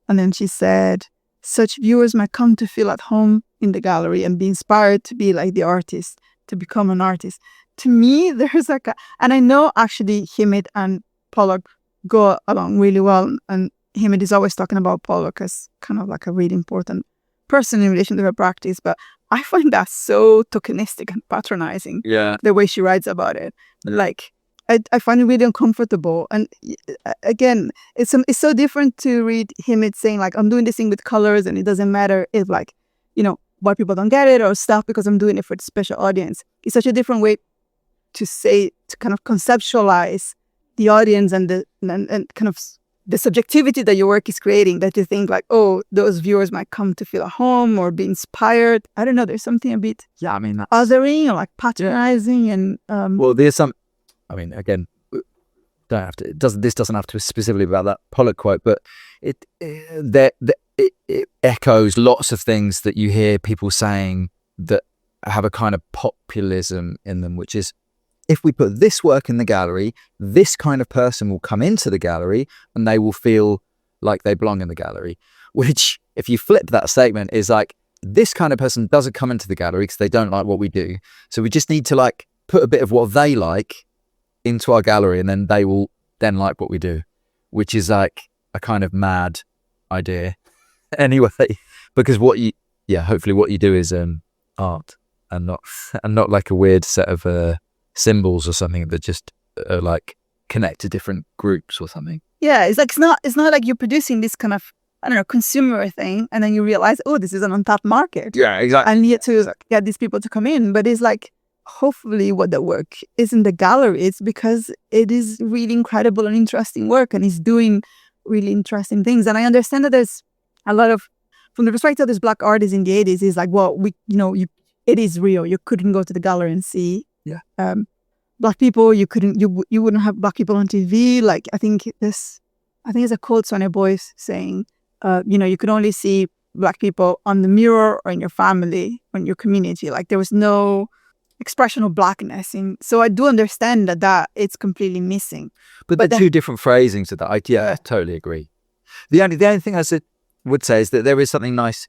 then she said, such viewers might come to feel at home in the gallery and be inspired to be like the artist, to become an artist. To me, there's like and I know actually Himid and Pollock go along really well. And Himid is always talking about Pollock as kind of like a really important person in relation to her practice. But I find that so tokenistic and patronizing. Yeah. The way she writes about it. Like, I find it really uncomfortable. And again, it's so different to read Himid saying like, I'm doing this thing with colors and it doesn't matter if like, white people don't get it or stuff because I'm doing it for the special audience. It's such a different way to say, to kind of conceptualize the audience and kind of the subjectivity that your work is creating, that you think like, oh, those viewers might come to feel at home or be inspired. I don't know. There's something a bit othering or like patronizing and well, there's some. I mean, again, this doesn't have to be specifically about that Pollock quote, but it echoes lots of things that you hear people saying that have a kind of populism in them, which is, if we put this work in the gallery, this kind of person will come into the gallery and they will feel like they belong in the gallery. Which, if you flip that statement, is like, this kind of person doesn't come into the gallery because they don't like what we do. So we just need to like put a bit of what they like into our gallery and then they will then like what we do, which is like a kind of mad idea anyway, because hopefully what you do is art and not like a weird set of symbols or something that just like connect to different groups or something. Yeah, it's like it's not like you're producing this kind of, I don't know, consumer thing and then you realize, oh, this is an untapped market. Yeah, exactly. And you have to get these people to come in. But it's like, hopefully what the work is in the gallery, it's because it is really incredible and interesting work and it's doing really interesting things. And I understand that there's a lot of, from the perspective of this Black artists in the 80s, is like, well, it is real. You couldn't go to the gallery and see Black people. You wouldn't have Black people on TV. Like, I think it's a quote Sonia Boyce saying, you could only see Black people on the mirror or in your family or in your community. Like, there was no expression of Blackness. So I do understand that it's completely missing. But the two different phrasings of that, I totally agree. The only thing I would say is that there is something nice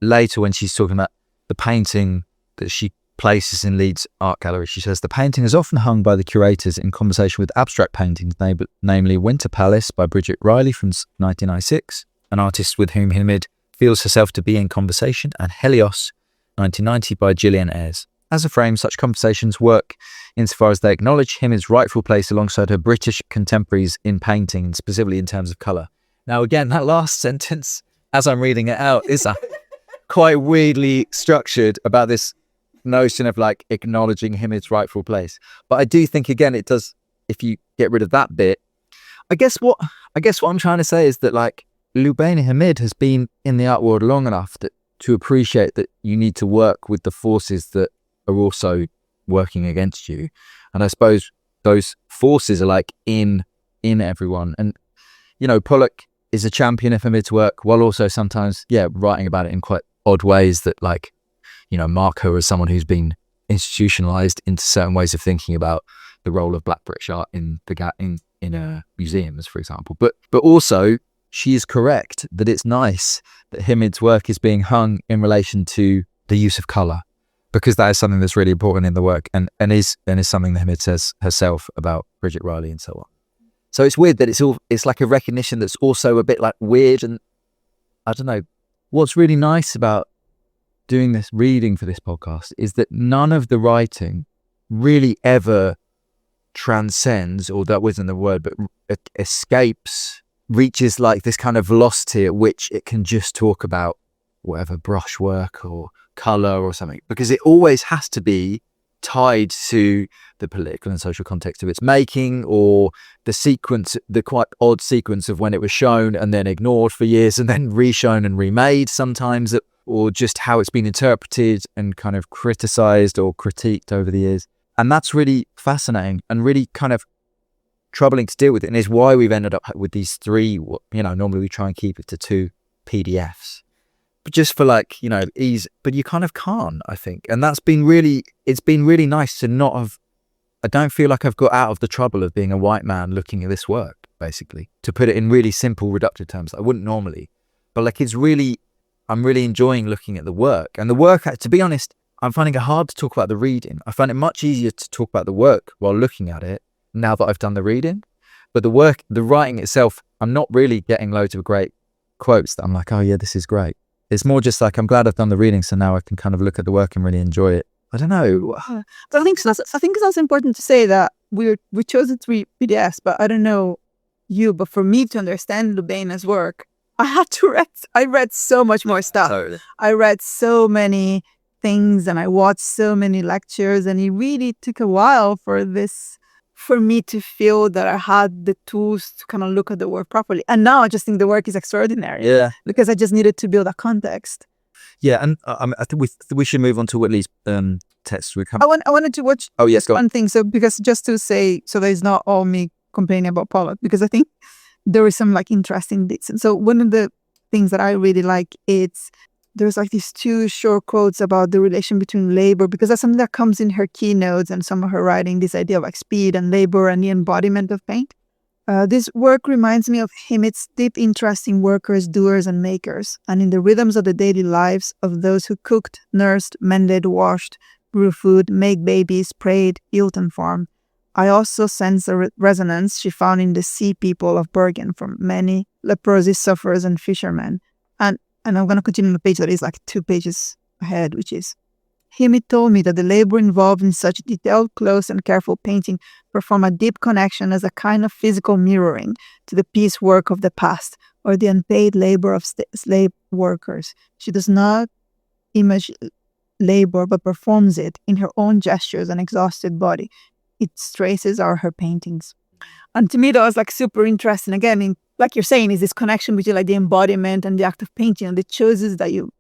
later when she's talking about the painting that she places in Leeds Art Gallery. She says, the painting is often hung by the curators in conversation with abstract paintings, namely Winter Palace by Bridget Riley from 1996, an artist with whom Himid feels herself to be in conversation, and Helios 1990 by Gillian Ayres. As a frame, such conversations work insofar as they acknowledge Himid's rightful place alongside her British contemporaries in painting, and specifically in terms of colour. Now, again, that last sentence, as I'm reading it out, is quite weirdly structured about this notion of like acknowledging Himid's rightful place. But I do think, again, it does, if you get rid of that bit, I guess what I'm trying to say is that like Lubaina Himid has been in the art world long enough to appreciate that you need to work with the forces that are also working against you. And I suppose those forces are like in everyone. And, Pollock is a champion of Himid's work while also sometimes, writing about it in quite odd ways that like, mark her as someone who's been institutionalized into certain ways of thinking about the role of Black British art in museums, for example. But also, she is correct that it's nice that Himid's work is being hung in relation to the use of colour, because that is something that's really important in the work and is something that Himid says herself about Bridget Riley and so on. So it's weird that it's like a recognition that's also a bit like weird. And I don't know, what's really nice about doing this reading for this podcast is that none of the writing really ever transcends, or that wasn't the word, but escapes, reaches like this kind of velocity at which it can just talk about whatever brushwork or colour or something, because it always has to be tied to the political and social context of its making, or the sequence, the quite odd sequence of when it was shown and then ignored for years and then reshown and remade sometimes, or just how it's been interpreted and kind of criticised or critiqued over the years. And that's really fascinating and really kind of troubling to deal with, and is why we've ended up with these 3, normally we try and keep it to 2 PDFs, but just for like, ease, but you kind of can't, I think. And it's been really nice to not have, I don't feel like I've got out of the trouble of being a white man looking at this work, basically, to put it in really simple, reductive terms. I wouldn't normally, but like, I'm really enjoying looking at the work. And the work, to be honest, I'm finding it hard to talk about the reading. I find it much easier to talk about the work while looking at it now that I've done the reading. But the writing itself, I'm not really getting loads of great quotes that I'm like, oh yeah, this is great. It's more just like, I'm glad I've done the reading, so now I can kind of look at the work and really enjoy it. I don't know. I think it's also important to say that we chose the 3 PDFs, but I don't know you, but for me to understand Lubaina's work, I read so much more stuff. Totally. I read so many things and I watched so many lectures, and it really took a while for me to feel that I had the tools to kind of look at the work properly. And now I just think the work is extraordinary. Yeah. Because I just needed to build a context. Yeah, and I think we should move on to Whitley's text. I wanted to watch one thing. So because just to say, so there's not all me complaining about Pollock, because I think there is some like interesting bits. And so one of the things that I really like, there's like these 2 short quotes about the relation between labor, because that's something that comes in her keynotes and some of her writing, this idea of like speed and labor and the embodiment of paint. This work reminds me of Himid's deep interest in workers, doers, and makers, and in the rhythms of the daily lives of those who cooked, nursed, mended, washed, grew food, made babies, prayed, healed, and farmed. I also sense the resonance she found in the sea people of Bergen from many leprosy sufferers and fishermen. And I'm going to continue on the page that is like 2 pages ahead, which is, Himid told me that the labor involved in such detailed, close, and careful painting perform a deep connection as a kind of physical mirroring to the piecework of the past or the unpaid labor of slave workers. She does not image labor, but performs it in her own gestures and exhausted body. Its traces are her paintings. And to me, that was like super interesting. Again, like you're saying, is this connection between like the embodiment and the act of painting and the choices that you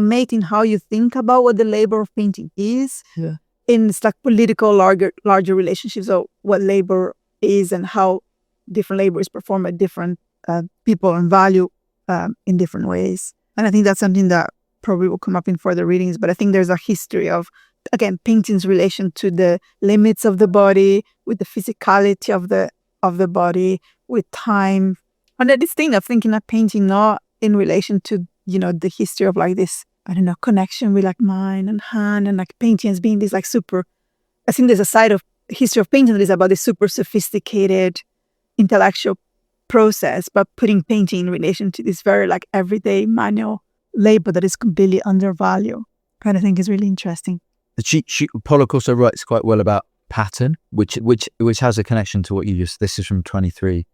make in how you think about what the labor of painting is. Yeah. In it's like political larger relationships of what labor is and how different labor is performed by different people and value in different ways. And I think that's something that probably will come up in further readings. But I think there's a history of, again, painting's relation to the limits of the body, with the physicality of the body, with time. And this thing of thinking of painting not in relation to, the history of like this, I don't know, connection with like mind and hand and like painting as being this like super, I think there's a side of history of painting that is about this super sophisticated intellectual process, but putting painting in relation to this very like everyday manual labor that is completely undervalued. Kind of think is really interesting. Pollock also writes quite well about pattern, which has a connection to what you just. This is from 23,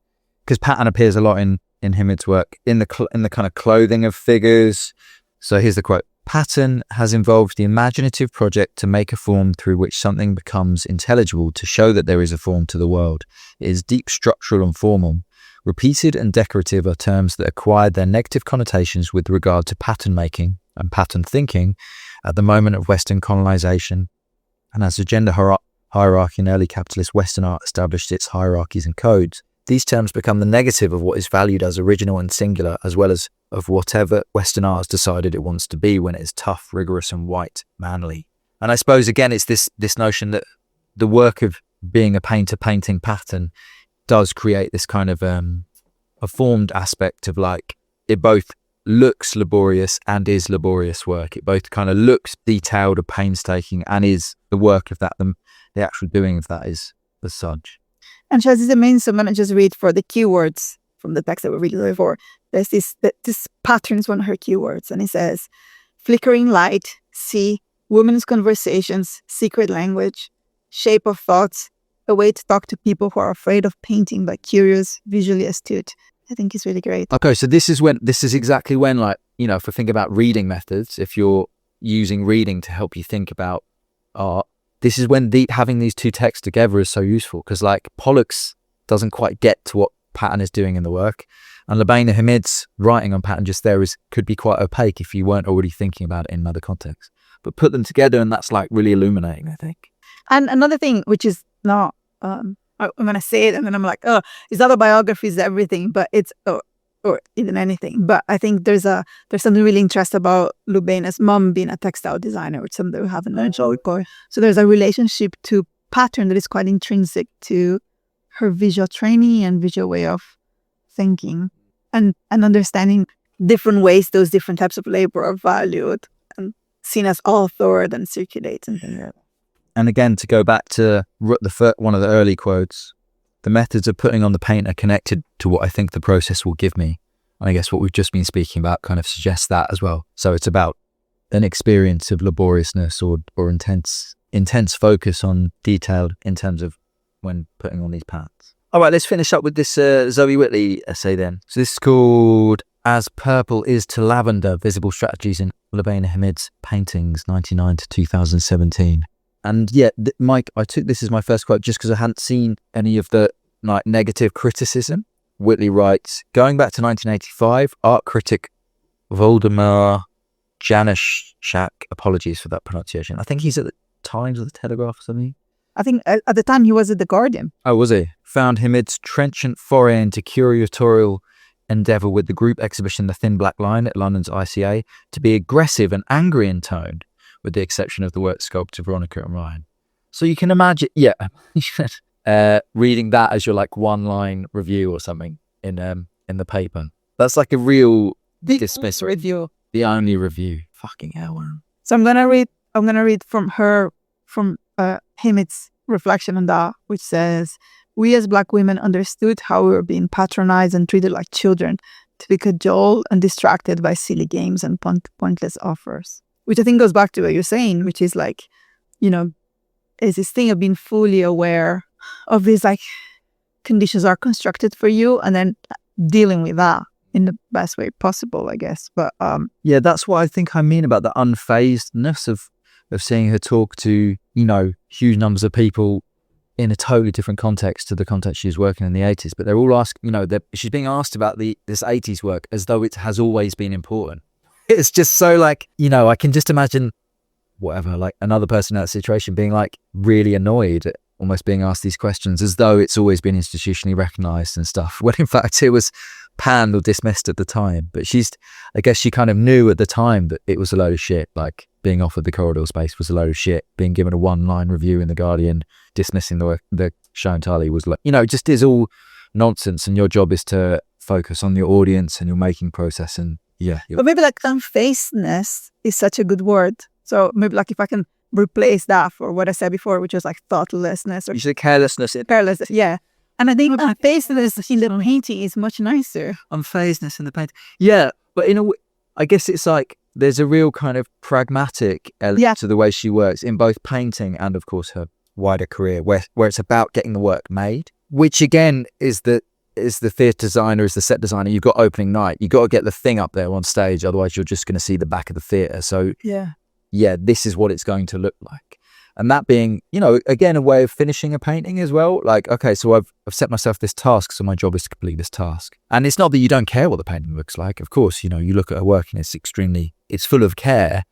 because pattern appears a lot in Himid's work in the kind of clothing of figures. So here's the quote: "Pattern has involved the imaginative project to make a form through which something becomes intelligible, to show that there is a form to the world. It is deep, structural, and formal. Repeated and decorative are terms that acquired their negative connotations with regard to pattern making and pattern thinking at the moment of Western colonization, and as the gender hierarchy in early capitalist Western art established its hierarchies and codes, these terms become the negative of what is valued as original and singular, as well as of whatever Western art has decided it wants to be when it is tough, rigorous, and white, manly." And I suppose, again, it's this notion that the work of being a painter painting pattern does create this kind of a formed aspect of like, it both looks laborious and is laborious work. It both kind of looks detailed or painstaking and is the work of that, the actual doing of that is as such. And Shaz is amazing. So I'm going to just read for the keywords from the text that we're reading before. There's this pattern is one of her keywords, and it says, flickering light, sea, women's conversations, secret language, shape of thoughts, a way to talk to people who are afraid of painting but curious, visually astute. I think it's really great. Okay, so this is exactly when, like, if we think about reading methods, if you're using reading to help you think about art, this is when having these 2 texts together is so useful, because like Pollock's doesn't quite get to what pattern is doing in the work, and Lubaina Himid's writing on pattern just there could be quite opaque if you weren't already thinking about it in another context. But put them together and that's like really illuminating, I think. And another thing, which is not, I'm going to say it and then I'm like, oh, it's autobiography is everything, but it's, or even anything. But I think there's something really interesting about Lubaina's mom being a textile designer, which something we haven't mentioned before. So there's a relationship to pattern that is quite intrinsic to her visual training and visual way of thinking and understanding different ways those different types of labor are valued and seen as authored and circulated and things like that. And again, to go back to one of the early quotes, the methods of putting on the paint are connected to what I think the process will give me. And I guess what we've just been speaking about kind of suggests that as well. So it's about an experience of laboriousness or intense focus on detail in terms of when putting on these patterns. All right, let's finish up with this Zoe Whitley essay then. So this is called As Purple Is to Lavender, Visible Strategies in Lubaina Himid's Paintings, 1999 to 2017. And yeah, Mike, I took this as my first quote just because I hadn't seen any of the negative criticism. Whitley writes, going back to 1985, art critic Waldemar Januszczak, apologies for that pronunciation. I think he's at the Times or the Telegraph or something. I think at the time he was at the Guardian. Oh, was he? Found Himid's trenchant foray into curatorial endeavour with the group exhibition The Thin Black Line at London's ICA to be aggressive and angry in tone, with the exception of the work sculptor Veronica and Ryan. So you can imagine, reading that as your one-line review or something in the paper. That's like a real dismissal. Review. The only review. Fucking hell. So I'm gonna read from Himid's reflection on that, which says, "We as Black women understood how we were being patronized and treated like children, to be cajoled and distracted by silly games and pointless offers." Which I think goes back to what you're saying, which is is this thing of being fully aware of these conditions are constructed for you and then dealing with that in the best way possible, I guess. But yeah, that's what I think I mean about the unfazedness of seeing her talk to, huge numbers of people in a totally different context to the context she was working in the 80s. But they're all asking, she's being asked about this 80s work as though it has always been important. It's just so I can just imagine another person in that situation being really annoyed at almost being asked these questions as though it's always been institutionally recognized and stuff, when in fact it was panned or dismissed at the time. But I guess she kind of knew at the time that it was a load of shit. Being offered the corridor space was a load of shit. Being given a one-line review in The Guardian, dismissing the show entirely was just is all nonsense. And your job is to focus on your audience and your making process. And but maybe unfazedness is such a good word. So maybe if I can replace that for what I said before, which was thoughtlessness or carelessness. Carelessness, yeah. And I think unfazedness in the painting is much nicer. Unfazedness in the painting, yeah. But in a way, I guess it's there's a real kind of pragmatic element to the way she works in both painting and, of course, her wider career, where it's about getting the work made. Which again is the theatre designer, is the set designer. You've got opening night. You've got to get the thing up there on stage, otherwise you're just going to see the back of the theatre. So this is what it's going to look like. And that being, again, a way of finishing a painting as well. Okay, so I've set myself this task, so my job is to complete this task. And it's not that you don't care what the painting looks like. Of course, you look at her work and it's full of care.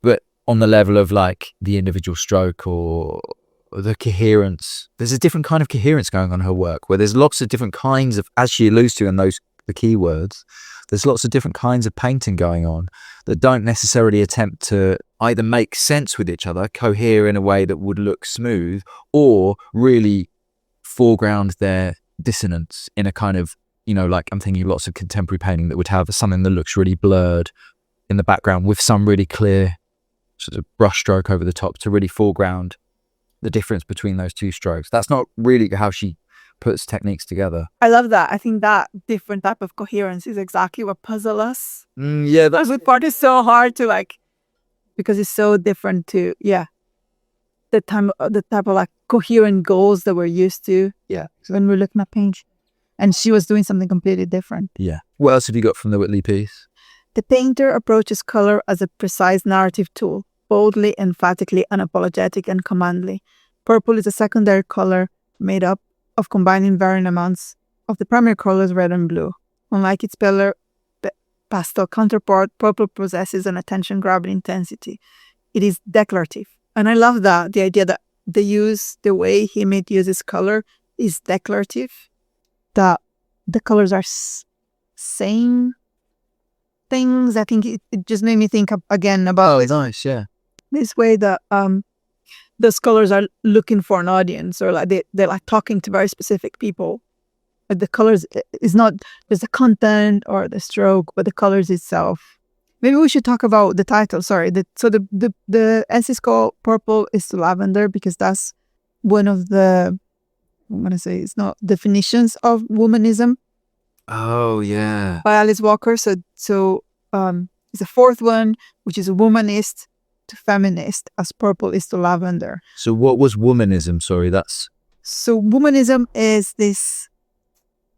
But on the level of the individual stroke or the coherence, there's a different kind of coherence going on in her work, where there's lots of different kinds of, as she alludes to in the keywords, there's lots of different kinds of painting going on that don't necessarily attempt to either make sense with each other, cohere in a way that would look smooth, or really foreground their dissonance in a kind of, I'm thinking lots of contemporary painting that would have something that looks really blurred in the background with some really clear sort of brush stroke over the top to really foreground the difference between those two strokes. That's not really how she puts techniques together. I love that. I think that different type of coherence is exactly what puzzles us. That's the part is so hard to because it's so different to the type of coherent goals that we're used to. Yeah. When we're looking at paint, and she was doing something completely different. Yeah. What else have you got from the Whitley piece? The painter approaches color as a precise narrative tool, boldly, emphatically, unapologetic, and commandly. Purple is a secondary color made up of combining varying amounts of the primary colors red and blue. Unlike its pastel counterpart, purple possesses an attention-grabbing intensity. It is declarative. And I love that, the idea that the way Himid uses color is declarative. That the colors are saying things. I think it just made me think again about nice, yeah. this way that those colors are looking for an audience, or like they're like talking to very specific people. Like the colors is not just the content or the stroke, but the colors itself. Maybe we should talk about the title. Sorry. The essay is called Purple is to Lavender because that's one of the, I'm going to say, it's not definitions of womanism. Oh, yeah. By Alice Walker. So it's a fourth one, which is womanist to feminist, as purple is to lavender. So what was womanism? Sorry, So womanism is this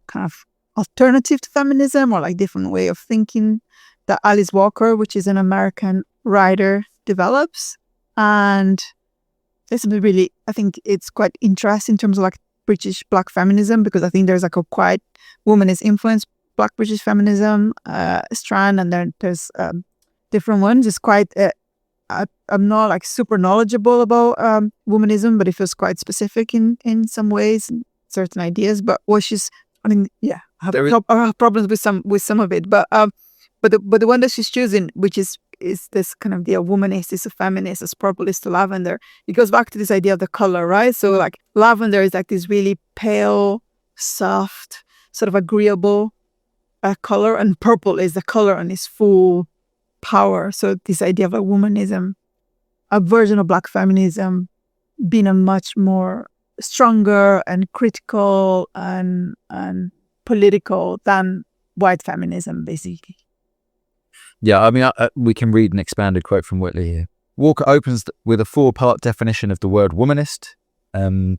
kind of alternative to feminism, or like different way of thinking, that Alice Walker, which is an American writer, develops. And this is really, I think it's quite interesting in terms of like British Black feminism, because I think there's like a quite womanist influence Black British feminism strand, and then there's different ones. It's quite, I'm not like super knowledgeable about womanism, but it feels quite specific in some ways, certain ideas. But what she's, I mean, yeah, I have problems with some of it, but the one that she's choosing, which is this kind of the womanist is a feminist, as purple is to lavender. It goes back to this idea of the color, right? So like lavender is like this really pale, soft, sort of agreeable color, and purple is the color and its full power. So this idea of a womanism, a version of Black feminism, being a much more stronger and critical and political than white feminism, basically. Yeah, I mean, we can read an expanded quote from Whitley here. Walker opens with a 4-part definition of the word womanist,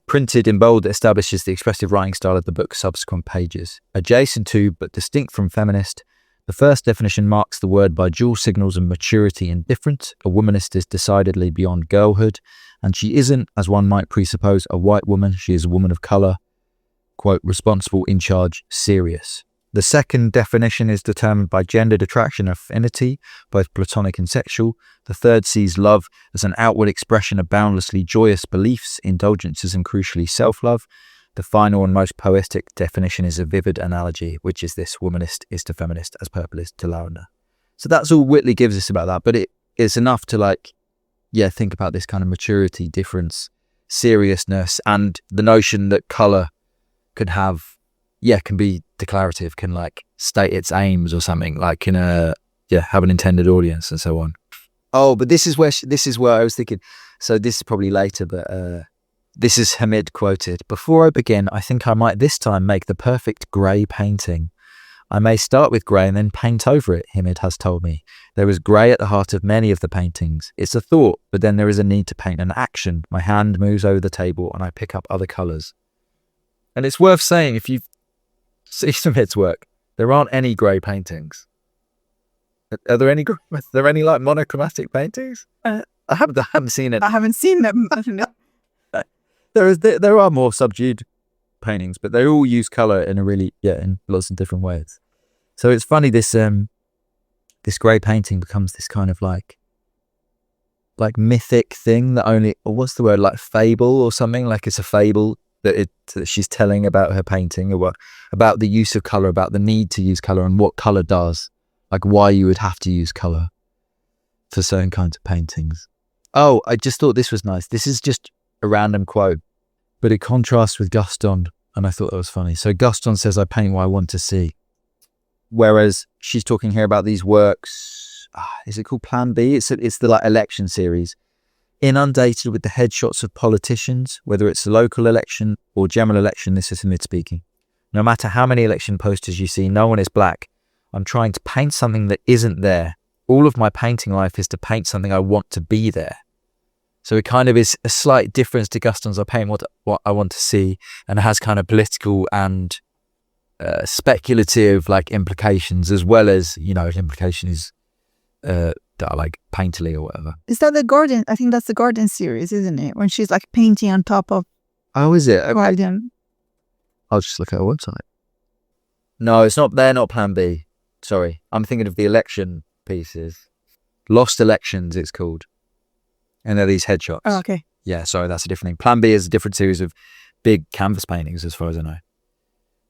printed in bold, that establishes the expressive writing style of the book's subsequent pages. Adjacent to, but distinct from feminist, the first definition marks the word by dual signals of maturity and difference. A womanist is decidedly beyond girlhood, and she isn't, as one might presuppose, a white woman. She is a woman of colour, quote, responsible, in charge, serious. The second definition is determined by gendered attraction and affinity, both platonic and sexual. The third sees love as an outward expression of boundlessly joyous beliefs, indulgences, and crucially self-love. The final and most poetic definition is a vivid analogy, which is this: womanist is to feminist as purple is to lavender. So that's all Whitley gives us about that, but it is enough to think about this kind of maturity, difference, seriousness, and the notion that colour can be declarative, can state its aims or something, can have an intended audience and so on. Oh, but this is where I was thinking. So this is probably later, but this is Himid quoted. Before I begin, I think I might this time make the perfect grey painting. I may start with grey and then paint over it, Himid has told me. There is grey at the heart of many of the paintings. It's a thought, but then there is a need to paint an action. My hand moves over the table and I pick up other colours. And it's worth saying, if you see Himid's work, there aren't any grey paintings. Are there any monochromatic paintings? I haven't seen it. I haven't seen them. There are more subdued paintings, but they all use colour in in lots of different ways. So it's funny, this grey painting becomes this kind of like mythic thing that only, or what's the word, fable or something, it's a fable that she's telling about her painting, or about the use of colour, about the need to use colour and what colour does, why you would have to use colour for certain kinds of paintings. Oh, I just thought this was nice. This is just a random quote, but it contrasts with Gaston, and I thought that was funny. So Gaston says, I paint what I want to see. Whereas she's talking here about these works, is it called Plan B? It's the election series, inundated with the headshots of politicians, whether it's a local election or general election. This is Himid speaking. No matter how many election posters you see, no one is black. I'm trying to paint something that isn't there. All of my painting life is to paint something I want to be there. So it kind of is a slight difference to Gaston's. I paint what I want to see, and it has kind of political and speculative implications, as well as, implications that are painterly or whatever. Is that the Garden? I think that's the Garden series, isn't it? When she's painting on top of. Oh, is it? Garden. I'll just look at her website. No, it's not. They're not Plan B. Sorry, I'm thinking of the election pieces. Lost Elections, it's called. And they're these headshots. Oh, okay. Yeah, sorry, that's a different thing. Plan B is a different series of big canvas paintings, as far as I know.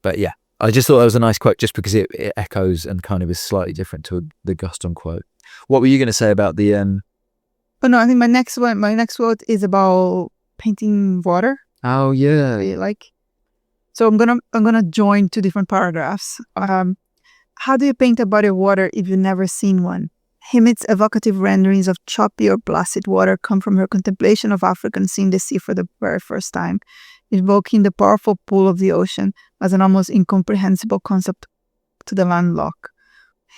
But yeah, I just thought that was a nice quote just because it echoes and kind of is slightly different to the Gaston quote. What were you going to say about the... Oh no, I think my next quote is about painting water. Oh, yeah. So I'm gonna join two different paragraphs. How do you paint a body of water if you've never seen one? Himid's evocative renderings of choppy or placid water come from her contemplation of Africans seeing the sea for the very first time, invoking the powerful pull of the ocean as an almost incomprehensible concept to the landlocked.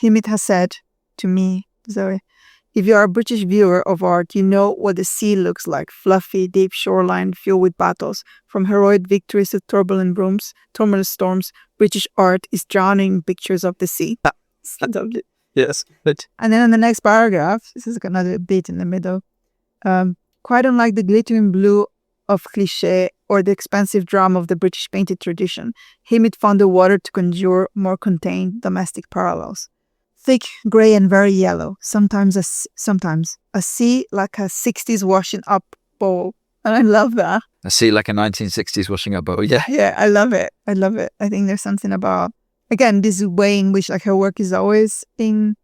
Himid has said to me, Zoe, if you are a British viewer of art, you know what the sea looks like, fluffy, deep shoreline filled with battles. From heroic victories to turbulent storms, British art is drowning in pictures of the sea. Yes. And then in the next paragraph, this is another bit in the middle, quite unlike the glittering blue of cliché or the expansive drama of the British painted tradition, Himid found the water to conjure more contained domestic parallels. Thick, grey and very yellow, sometimes a sea like a 60s washing up bowl. And I love that. A sea like a 1960s washing up bowl, yeah. Yeah, I love it. I think there's something about, again, this way in which like her work is always in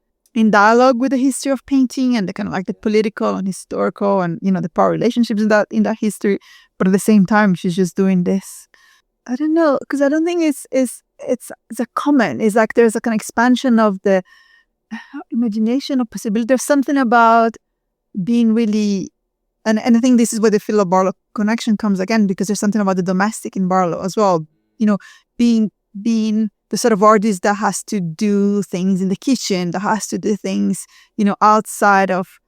dialogue with the history of painting and the kind of like the political and historical and, the power relationships in that history. But at the same time, she's just doing this. I don't know, because I don't think it's a comment. It's like there's like an expansion of the imagination or possibility. There's something about being really, and I think this is where the Philip Barlow connection comes again, because there's something about the domestic in Barlow as well. Being the sort of artist that has to do things in the kitchen, that has to do things, outside of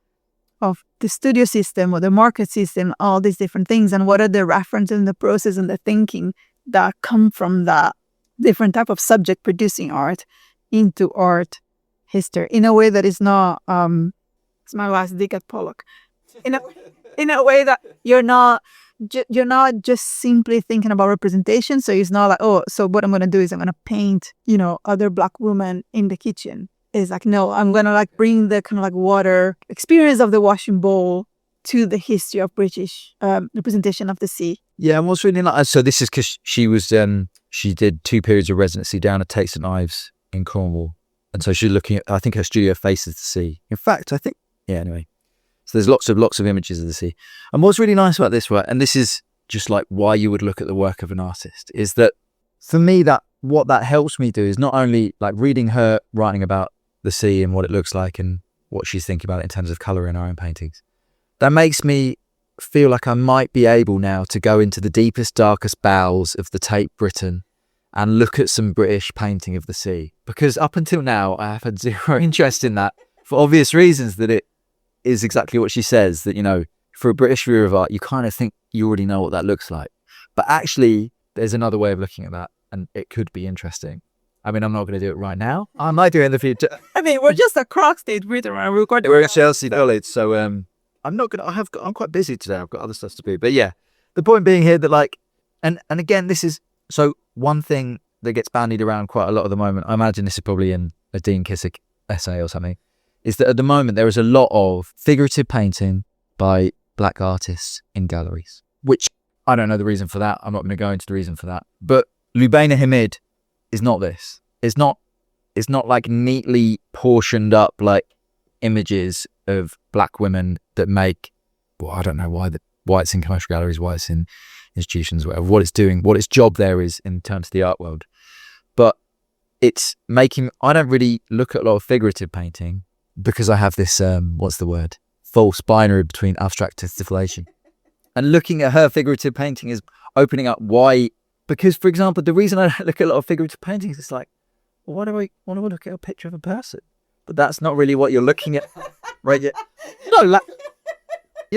the studio system or the market system, all these different things, and what are the references and the process and the thinking that come from that different type of subject producing art into art history in a way that is not it's my last dig at Pollock in a way that you're not just simply thinking about representation. So it's not like, oh, so what I'm going to do is I'm going to paint other Black women in the kitchen. It's like, no, I'm going to like bring the kind of like water experience of the washing bowl to the history of British representation of the sea. Yeah, and what's really nice, so this is because she did 2 periods of residency down at Tate St Ives in Cornwall. And so she's looking at, I think her studio faces the sea. In fact, anyway. So there's lots of images of the sea. And what's really nice about this, right, and this is just like why you would look at the work of an artist, is that for me, that what that helps me do is not only like reading her writing about the sea and what it looks like and what she's thinking about in terms of colour in her own paintings. That makes me feel like I might be able now to go into the deepest, darkest bowels of the Tate Britain and look at some British painting of the sea. Because up until now, I have had zero interest in that for obvious reasons, that it is exactly what she says, that, for a British viewer of art, you kind of think you already know what that looks like. But actually, there's another way of looking at that, and it could be interesting. I mean, I'm not going to do it right now. I might do it in the future. I mean, we're just a Croxtade reader and recording. We're at Chelsea College, so I'm not going to, I'm quite busy today. I've got other stuff to do. But yeah, the point being here that like, and again, this is, so one thing that gets bandied around quite a lot at the moment, I imagine this is probably in a Dean Kissick essay or something, is that at the moment there is a lot of figurative painting by Black artists in galleries, which I don't know the reason for that. I'm not going to go into the reason for that. But Lubaina Himid is not this. It's not like neatly portioned up like images of Black women that make, well, I don't know why it's in commercial galleries, why it's in institutions, whatever, what it's doing, what its job there is in terms of the art world. But it's making, I don't really look at a lot of figurative painting because I have this, false binary between abstract and deflation. And looking at her figurative painting is opening up why, because for example, the reason I don't look at a lot of figurative paintings is like, well, why do I want to look at a picture of a person? But that's not really what you're looking at, right?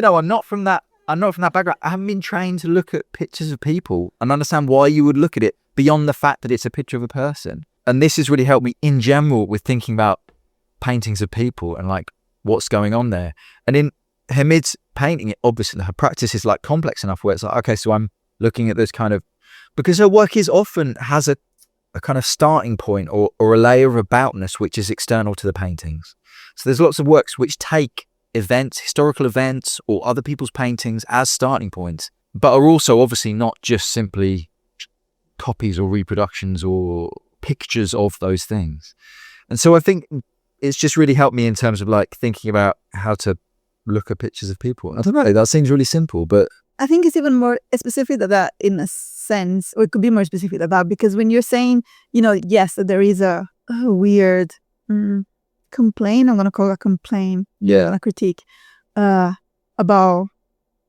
I'm not from that background. I haven't been trained to look at pictures of people and understand why you would look at it beyond the fact that it's a picture of a person. And this has really helped me in general with thinking about paintings of people and like what's going on there. And in Himid's painting, obviously her practice is like complex enough where it's like, okay, so I'm looking at this kind of, because her work is often has a kind of starting point or a layer of aboutness which is external to the paintings. So there's lots of works which take events, historical events, or other people's paintings as starting points, but are also obviously not just simply copies or reproductions or pictures of those things. And so I think it's just really helped me in terms of like thinking about how to look at pictures of people. I don't know, that seems really simple, but I think it's even more specific than that in a sense, or it could be more specific than that, because when you're saying, yes, that there is a weird complaint, I'm going to call it a complaint, a critique, about,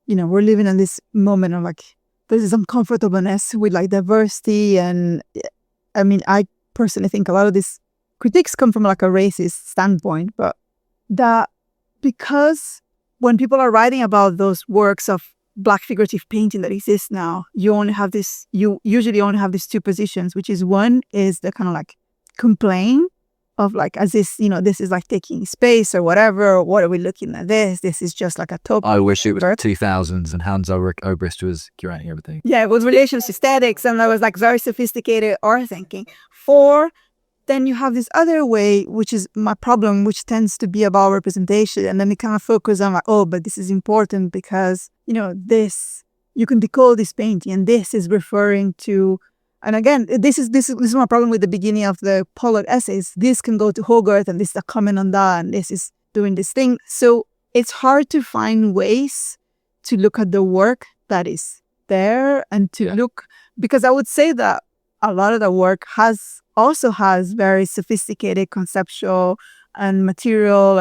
we're living in this moment of like, there's this uncomfortableness with like diversity. And I mean, I personally think a lot of these critiques come from like a racist standpoint, but that because when people are writing about those works of Black figurative painting that exists now, you usually only have these two positions, which is one is the kind of like complain of like, as this, this is like taking space or whatever. What are we looking at this? This is just like a top. I wish it was 2000s and Hans Obrist was curating everything. Yeah, it was relations aesthetics, and that was like very sophisticated art thinking. Then you have this other way, which is my problem, which tends to be about representation. And then we kind of focus on like, but this is important because, this, you can decode this painting and this is referring to, and again, this is my problem with the beginning of the Pollock essays. This can go to Hogarth and this is a comment on that and this is doing this thing. So it's hard to find ways to look at the work that is there and to look, because I would say that a lot of the work also has very sophisticated conceptual and material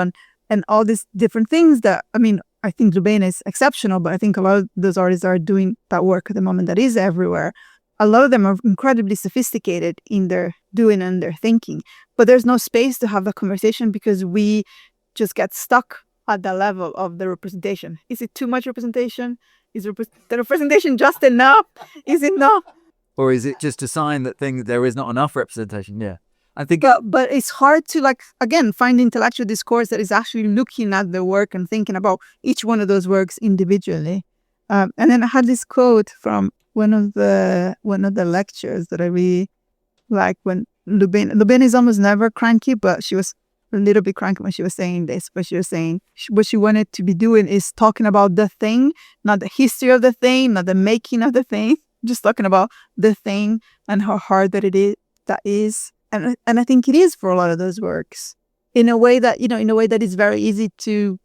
and all these different things that, I mean, I think Lubaina is exceptional, but I think a lot of those artists are doing that work at the moment that is everywhere. A lot of them are incredibly sophisticated in their doing and their thinking, but there's no space to have the conversation because we just get stuck at the level of the representation. Is it too much representation? Is the representation just enough? Is it not? Or is it just a sign that there is not enough representation? Yeah, I think. But it's hard to like, again, find intellectual discourse that is actually looking at the work and thinking about each one of those works individually. And then I had this quote from one of the lectures that I really like when Lubaina is almost never cranky, but she was a little bit cranky when she was saying this. But she was saying what she wanted to be doing is talking about the thing, not the history of the thing, not the making of the thing. Just talking about the thing and how hard that is. And I think it is for a lot of those works in a way that, is very easy to,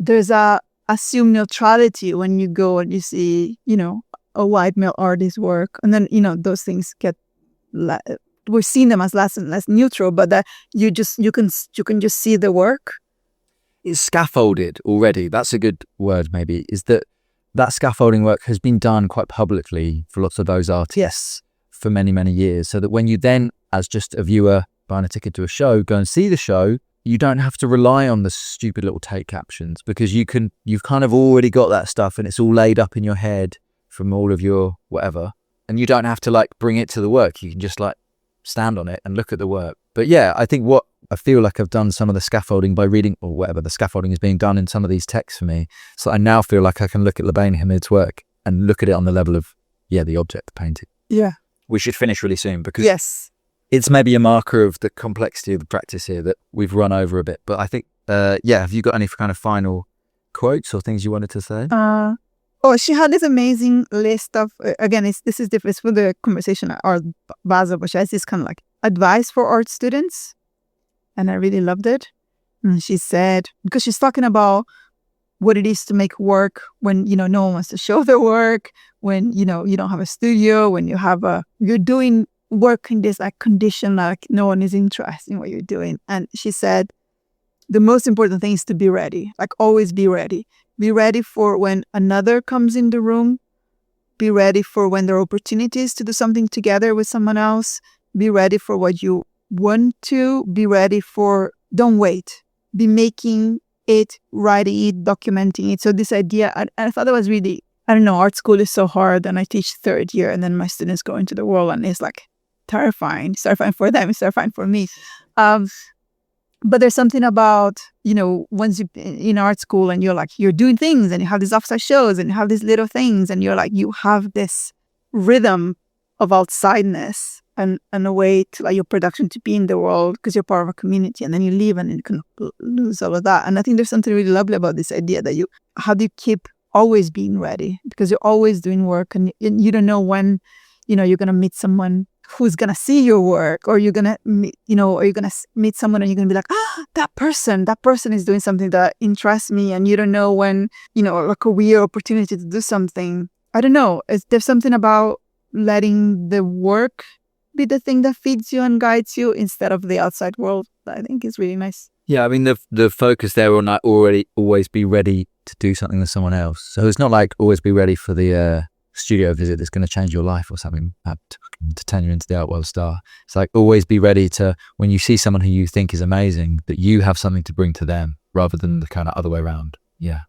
there's a assume neutrality when you go and you see, a white male artist's work. And then, those things get, we're seeing them as less and less neutral, but that you can just see the work. It's scaffolded already. That's a good word maybe, is that scaffolding work has been done quite publicly for lots of those artists for many, many years. So that when you then, as just a viewer buying a ticket to a show, go and see the show, you don't have to rely on the stupid little take captions because you've kind of already got that stuff and it's all laid up in your head from all of your whatever. And you don't have to like bring it to the work. You can just like stand on it and look at the work. But yeah, I think what I feel like I've done some of the scaffolding by reading or whatever the scaffolding is being done in some of these texts for me. So I now feel like I can look at Lubaina Himid's work and look at it on the level of, the object, the painting. Yeah. We should finish really soon because it's maybe a marker of the complexity of the practice here that we've run over a bit. But I think, have you got any kind of final quotes or things you wanted to say? She had this amazing list of, again, this is different for the conversation at Art Basel, but she has this kind of like advice for art students. And I really loved it. And she said, because she's talking about what it is to make work when, no one wants to show their work, when, you don't have a studio, when you're doing work in this like condition, like no one is interested in what you're doing. And she said, the most important thing is to be ready, like always be ready. Be ready for when another comes in the room. Be ready for when there are opportunities to do something together with someone else. Be ready for what you want to. Be ready for, don't wait. Be making it, writing it, documenting it. So this idea, I thought that was really, I don't know, art school is so hard and I teach third year and then my students go into the world and it's like terrifying. It's terrifying for them. It's terrifying for me. But there's something about, once you're in art school and you're doing things and you have these offsite shows and you have these little things and you're like, you have this rhythm of outsideness and a way to like your production to be in the world because you're part of a community, and then you leave and you can lose all of that. And I think there's something really lovely about this idea that how do you keep always being ready, because you're always doing work, and you don't know when, you're going to meet someone who's going to see your work, or you're going to meet, or you're going to meet someone and you're going to be like, that person is doing something that interests me. And you don't know when, a career opportunity to do something. I don't know. There's something about letting the work be the thing that feeds you and guides you instead of the outside world that I think is really nice. Yeah, I mean, the focus there on like always be ready to do something with someone else. So it's not like always be ready for the studio visit that's going to change your life or something, to turn you into the art world star. It's like always be ready to, when you see someone who you think is amazing, that you have something to bring to them rather than the kind of other way around. Yeah,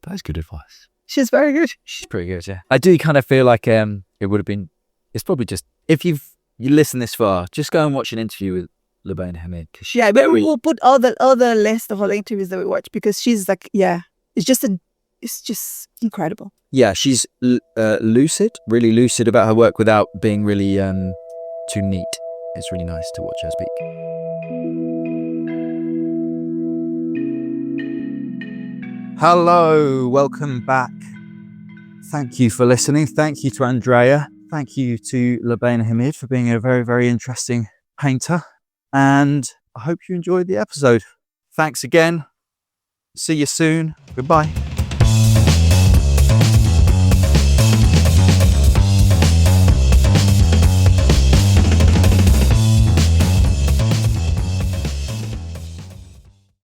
that is good advice. She's very good. She's pretty good, yeah. I do kind of feel like it would have been, it's probably just, if you listen this far, just go and watch an interview with Lubaina Himid. Yeah, but we will put all the list of all the interviews that we watch, because she's like, it's just incredible. Yeah, she's really lucid about her work without being really too neat. It's really nice to watch her speak. Hello, welcome back. Thank you for listening. Thank you to Andrea. Thank you to Lubaina Himid for being a very, very interesting painter. And I hope you enjoyed the episode. Thanks again. See you soon. Goodbye.